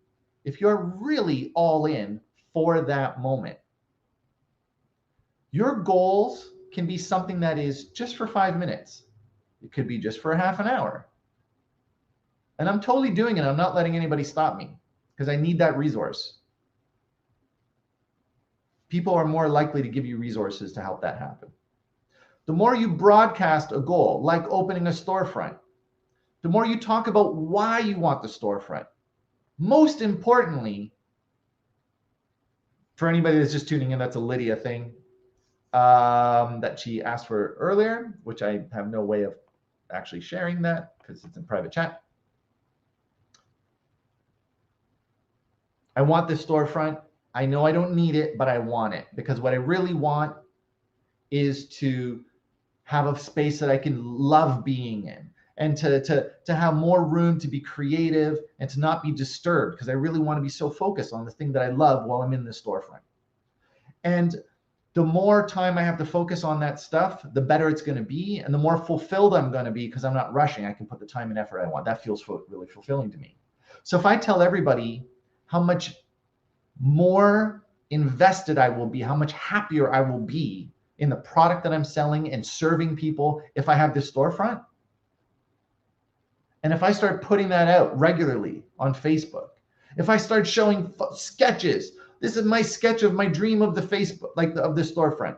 if you're really all in for that moment. Your goals can be something that is just for 5 minutes. It could be just for a half an hour. And I'm totally doing it. I'm not letting anybody stop me because I need that resource. People are more likely to give you resources to help that happen. The more you broadcast a goal, like opening a storefront, the more you talk about why you want the storefront. Most importantly, for anybody that's just tuning in, that's a Lydia thing that she asked for earlier, which I have no way of actually sharing that because it's in private chat. I want this storefront. I know I don't need it, but I want it because what I really want is to have a space that I can love being in and to have more room to be creative and to not be disturbed because I really want to be so focused on the thing that I love while I'm in the storefront. And the more time I have to focus on that stuff, the better it's going to be and the more fulfilled I'm going to be because I'm not rushing. I can put the time and effort I want. That feels really fulfilling to me. So if I tell everybody how much more invested I will be, how much happier I will be in the product that I'm selling and serving people if I have this storefront. And if I start putting that out regularly on Facebook, if I start showing sketches, this is my sketch of my dream of the Facebook, like of the storefront.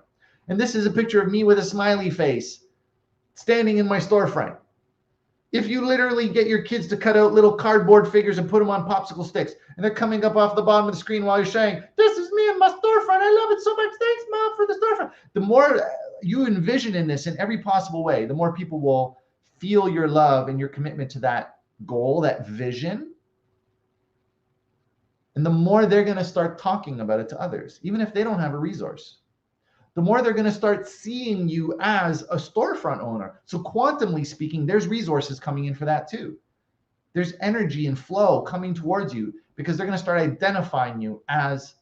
And this is a picture of me with a smiley face standing in my storefront. If you literally get your kids to cut out little cardboard figures and put them on popsicle sticks, and they're coming up off the bottom of the screen while you're saying, this is me and my storefront. I love it so much. Thanks, Mom, for the storefront. The more you envision in this in every possible way, the more people will feel your love and your commitment to that goal, that vision. And the more they're going to start talking about it to others, even if they don't have a resource. The more they're going to start seeing you as a storefront owner. So quantumly speaking, there's resources coming in for that too. There's energy and flow coming towards you because they're going to start identifying you as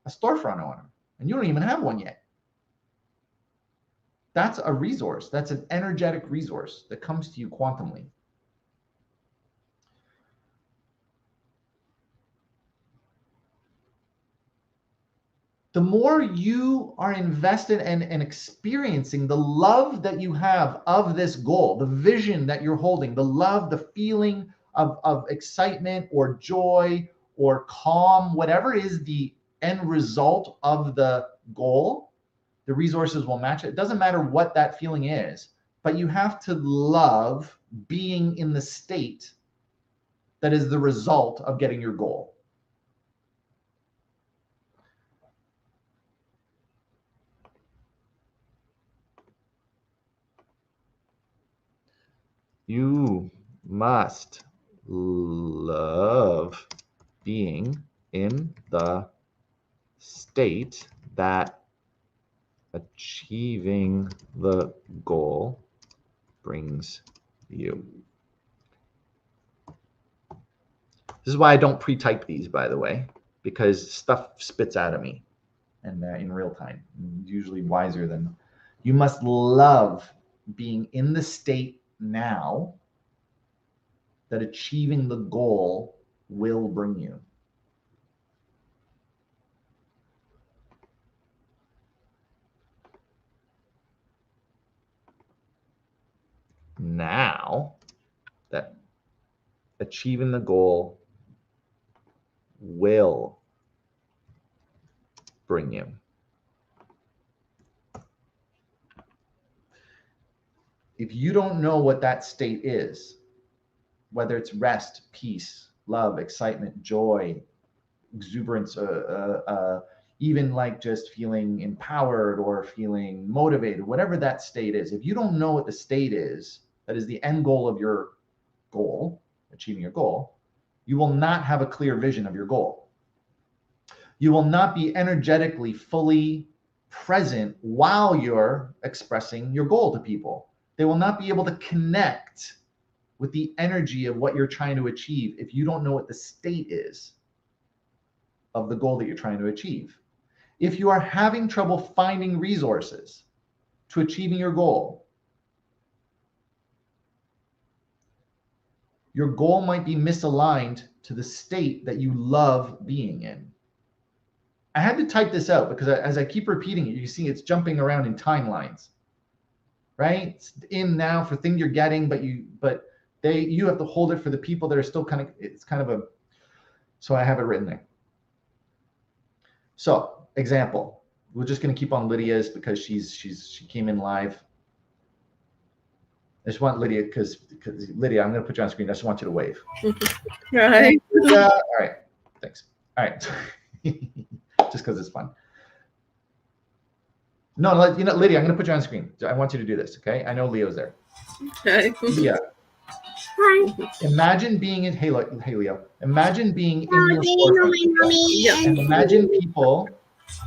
a storefront owner. And you don't even have one yet. That's a resource. That's an energetic resource that comes to you quantumly. The more you are invested and experiencing the love that you have of this goal, the vision that you're holding, the love, the feeling of excitement or joy or calm, whatever is the end result of the goal, the resources will match it. It doesn't matter what that feeling is, but you have to love being in the state that is the result of getting your goal. You must love being in the state that achieving the goal brings you. This is why I don't pre-type these, by the way, because stuff spits out of me and in real time. I'm usually wiser than you must love being in the state now that achieving the goal will bring you. Now that achieving the goal will bring you. If you don't know what that state is, whether it's rest, peace, love, excitement, joy, exuberance, even like just feeling empowered or feeling motivated, whatever that state is, if you don't know what the state is, that is the end goal of your goal, achieving your goal, you will not have a clear vision of your goal. You will not be energetically fully present while you're expressing your goal to people. They will not be able to connect with the energy of what you're trying to achieve if you don't know what the state is of the goal that you're trying to achieve. If you are having trouble finding resources to achieving your goal might be misaligned to the state that you love being in. I had to type this out because as I keep repeating it, you see it's jumping around in timelines. right? It's in now for thing you're getting, but you have to hold it for the people that are still it's kind of a, so I have it written there. So example, we're just going to keep on Lydia's because she came in live. I just want Lydia, because Lydia, I'm going to put you on screen. I just want you to wave. Right. All right. Thanks. All right. Just because it's fun. No, Lydia, I'm going to put you on screen. I want you to do this, okay? I know Leo's there. Okay. Lydia, Hi. imagine being in, hey Leo, imagine being in your Mommy, storefront. And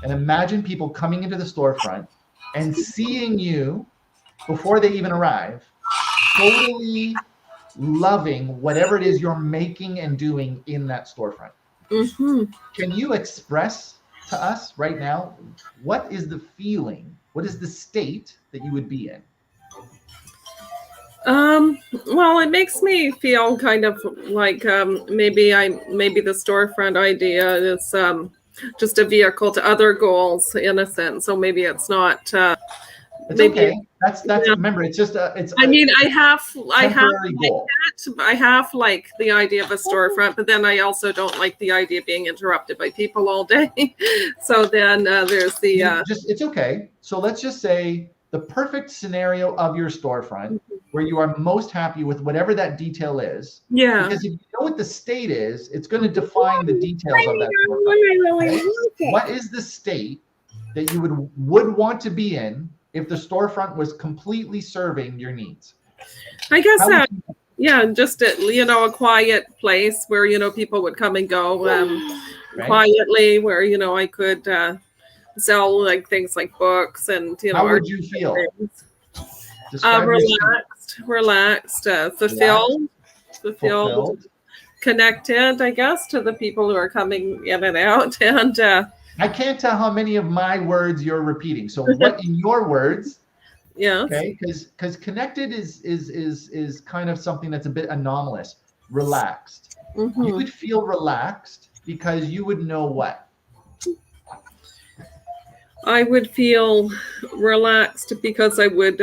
and imagine people coming into the storefront and seeing you before they even arrive, totally loving whatever it is you're making and doing in that storefront. Mm-hmm. Can you express to us right now, what is the feeling? What is the state that you would be in? Well, it makes me feel kind of like maybe the storefront idea is just a vehicle to other goals in a sense. So maybe it's not. It's maybe, okay. That's yeah. Remember, it's just I mean, I have goal. I have like the idea of a storefront, but then I also don't like the idea of being interrupted by people all day. So then there's the it's okay. So let's just say the perfect scenario of your storefront where you are most happy with whatever that detail is. Yeah. Because if you know what the state is, it's going to define the details of that storefront. Okay? What is the state that you would want to be in if the storefront was completely serving your needs? I guess yeah, just a quiet place where people would come and go Right. quietly, where I could sell like things like books and how would you feel? Relaxed, fulfilled, connected, I guess, to the people who are coming in and out. And I can't tell how many of my words you're repeating. So what in your words? Yeah. Okay, because connected is kind of something that's a bit anomalous. Relaxed. Mm-hmm. You would feel relaxed because you would know what? I would feel relaxed because I would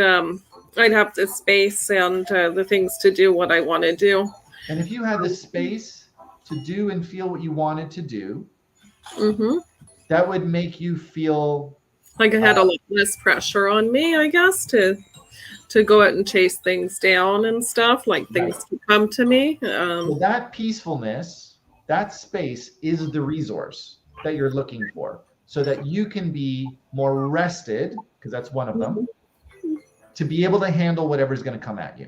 I'd have the space and the things to do what I want to do. And if you had the space to do and feel what you wanted to do, mm-hmm. that would make you feel like I had a lot less pressure on me, I guess, to go out and chase things down and stuff, like things to come to me. So that peacefulness, that space is the resource that you're looking for, so that you can be more rested, because that's one of them, to be able to handle whatever's going to come at you.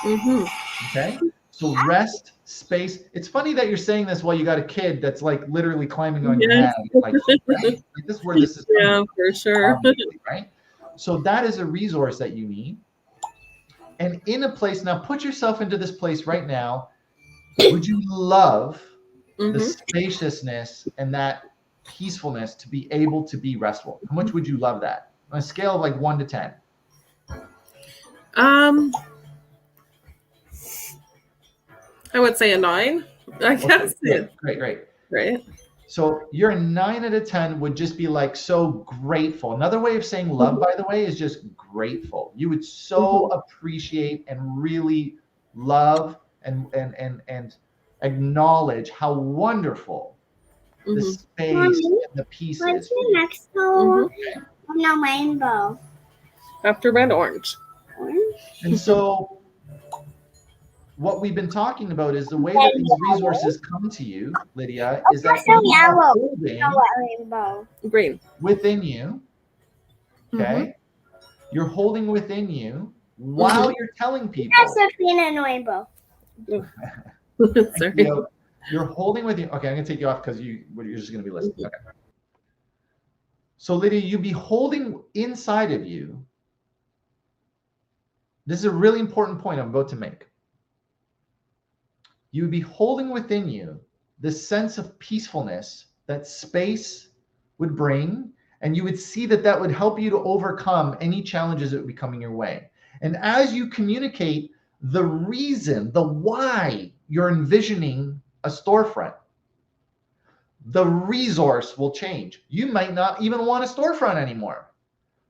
Mm-hmm. Okay? So rest, space. It's funny that you're saying this while you got a kid that's like literally climbing on your head. Like, right? This is where this is coming from, for sure. Right? So that is a resource that you need. And in a place, now put yourself into this place right now. Would you love the spaciousness and that peacefulness to be able to be restful? How much would you love that? On a scale of like 1 to 10. I would say a 9. I guess. Okay, great. So your 9 out of 10 would just be like so grateful. Another way of saying love, by the way, is just grateful. You would so appreciate and really love and acknowledge how wonderful the space and the peace is. What's the next color? No, rainbow. After red, orange. And so what we've been talking about is the way that these resources come to you, Lydia, is that you are holding green within you. Okay, you're holding within you while you're telling people. That's a green and rainbow. Sorry. You're holding with you. Okay, I'm gonna take you off because you're just gonna be listening. Okay. So Lydia, you'd be holding inside of you. This is a really important point I'm about to make. You would be holding within you the sense of peacefulness that space would bring, and you would see that would help you to overcome any challenges that would be coming your way. And as you communicate the reason, the why you're envisioning a storefront, the resource will change. You might not even want a storefront anymore.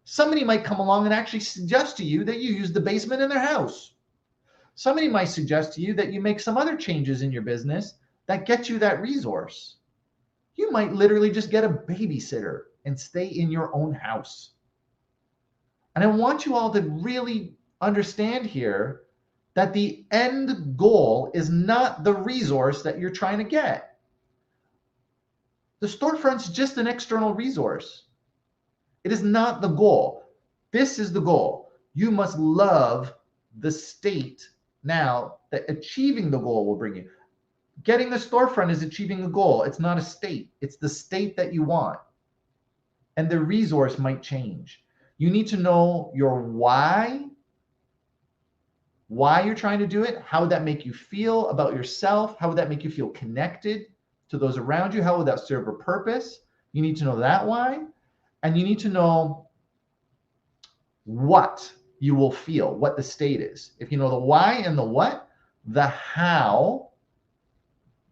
Somebody might come along and actually suggest to you that you use the basement in their house. Somebody might suggest to you that you make some other changes in your business that get you that resource. You might literally just get a babysitter and stay in your own house. And I want you all to really understand here that the end goal is not the resource that you're trying to get. The storefront's just an external resource. It is not the goal. This is the goal. You must love the state now that achieving the goal will bring you. Getting the storefront is achieving a goal. It's not a state. It's the state that you want. And the resource might change. You need to know your why you're trying to do it. How would that make you feel about yourself? How would that make you feel connected to those around you? How would that serve a purpose? You need to know that why. And you need to know what you will feel, what the state is. If you know the why and the what, the how,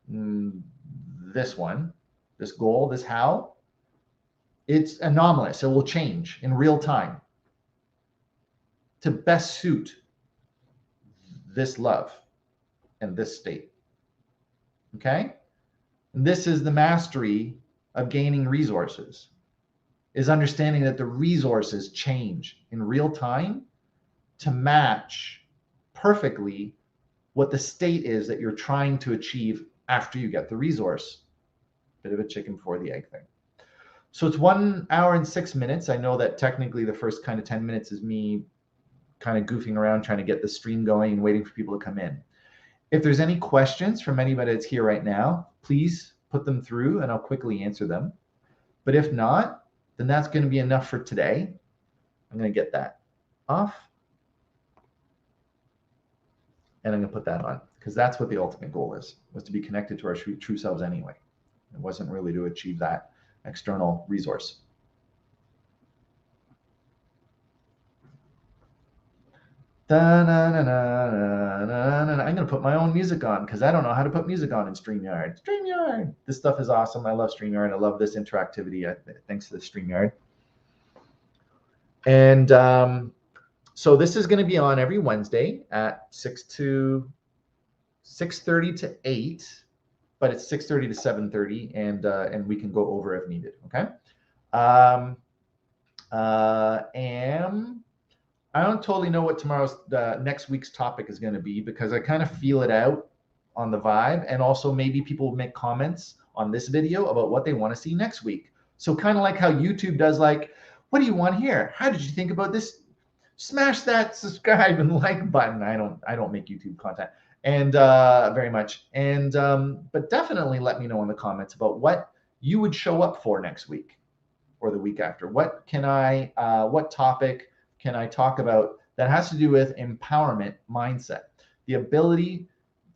this one, this goal, this how, it's anomalous. It will change in real time to best suit this love and this state. Okay? And this is the mastery of gaining resources, is understanding that the resources change in real time to match perfectly what the state is that you're trying to achieve after you get the resource. Bit of a chicken before the egg thing. So it's 1 hour and 6 minutes. I know that technically the first kind of 10 minutes is me kind of goofing around trying to get the stream going and waiting for people to come in. If there's any questions from anybody that's here right now, please put them through and I'll quickly answer them. But if not, then that's going to be enough for today. I'm going to get that off. And I'm going to put that on because that's what the ultimate goal is, was to be connected to our true selves anyway. It wasn't really to achieve that external resource. I'm going to put my own music on because I don't know how to put music on in StreamYard. StreamYard. This stuff is awesome. I love StreamYard. I love this interactivity. Thanks to the StreamYard. And so this is going to be on every Wednesday at 6:30 to 8. But it's 6:30 to 7:30, and we can go over if needed. Okay. And I don't totally know what next week's topic is going to be because I kind of feel it out on the vibe, and also maybe people will make comments on this video about what they want to see next week. So kind of like how YouTube does, like, what do you want here? How did you think about this? Smash that subscribe and like button. I don't make YouTube content. And very much. And but definitely let me know in the comments about what you would show up for next week or the week after. What topic can I talk about that has to do with empowerment mindset? The ability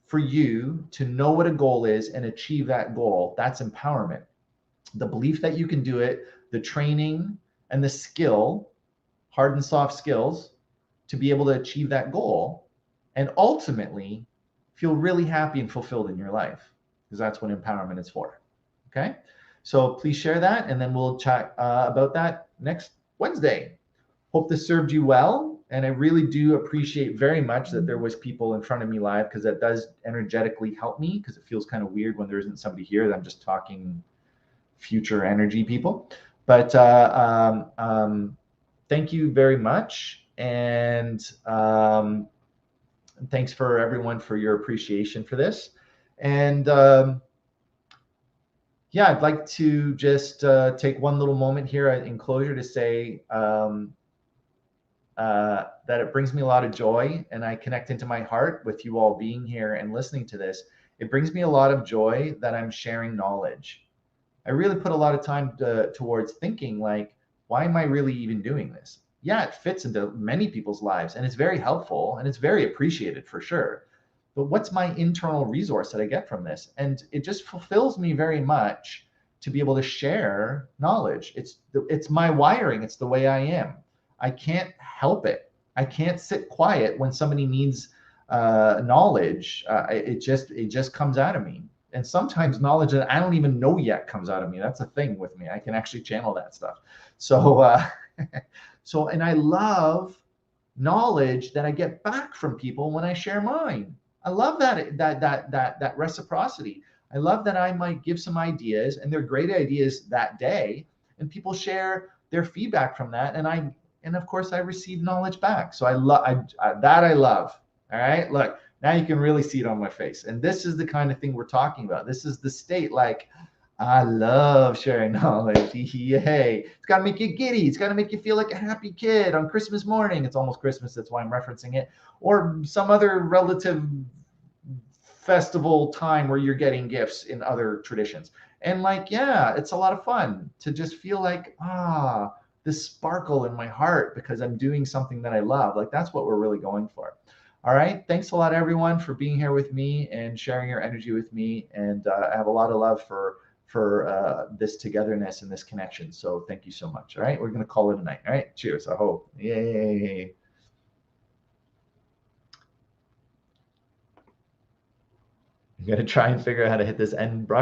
for you to know what a goal is and achieve that goal, that's empowerment. The belief that you can do it, the training and the skill, hard and soft skills, to be able to achieve that goal and ultimately feel really happy and fulfilled in your life, because that's what empowerment is for. Okay, so please share that, and then we'll chat about that next Wednesday. Hope this served you well, and I really do appreciate very much that there was people in front of me live, because that does energetically help me, because it feels kind of weird when there isn't somebody here that I'm just talking future energy people. But thank you very much, and thanks for everyone for your appreciation for this. And yeah, I'd like to just take one little moment here in closure to say that it brings me a lot of joy, and I connect into my heart with you all being here and listening to this. It brings me a lot of joy that I'm sharing knowledge. I really put a lot of time towards thinking, like, why am I really even doing this? Yeah, it fits into many people's lives, and it's very helpful, and it's very appreciated for sure. But what's my internal resource that I get from this? And it just fulfills me very much to be able to share knowledge. It's my wiring. It's the way I am. I can't help it. I can't sit quiet when somebody needs knowledge. It just comes out of me. And sometimes knowledge that I don't even know yet comes out of me. That's a thing with me. I can actually channel that stuff. So So, and I love knowledge that I get back from people when I share mine. I love that reciprocity. I love that I might give some ideas, and they're great ideas that day, and people share their feedback from that, and of course I receive knowledge back. So I love that. I love. All right, look, now you can really see it on my face, and this is the kind of thing we're talking about. This is the state, like, I love sharing knowledge. Yay. It's got to make you giddy. It's got to make you feel like a happy kid on Christmas morning. It's almost Christmas. That's why I'm referencing it. Or some other relative festival time where you're getting gifts in other traditions. And like, yeah, it's a lot of fun to just feel like, this sparkle in my heart because I'm doing something that I love. Like, that's what we're really going for. All right. Thanks a lot, everyone, for being here with me and sharing your energy with me. And I have a lot of love for this togetherness and this connection. So thank you so much. All right. We're going to call it a night. All right. Cheers. I hope. Yay. I'm going to try and figure out how to hit this end broadcast.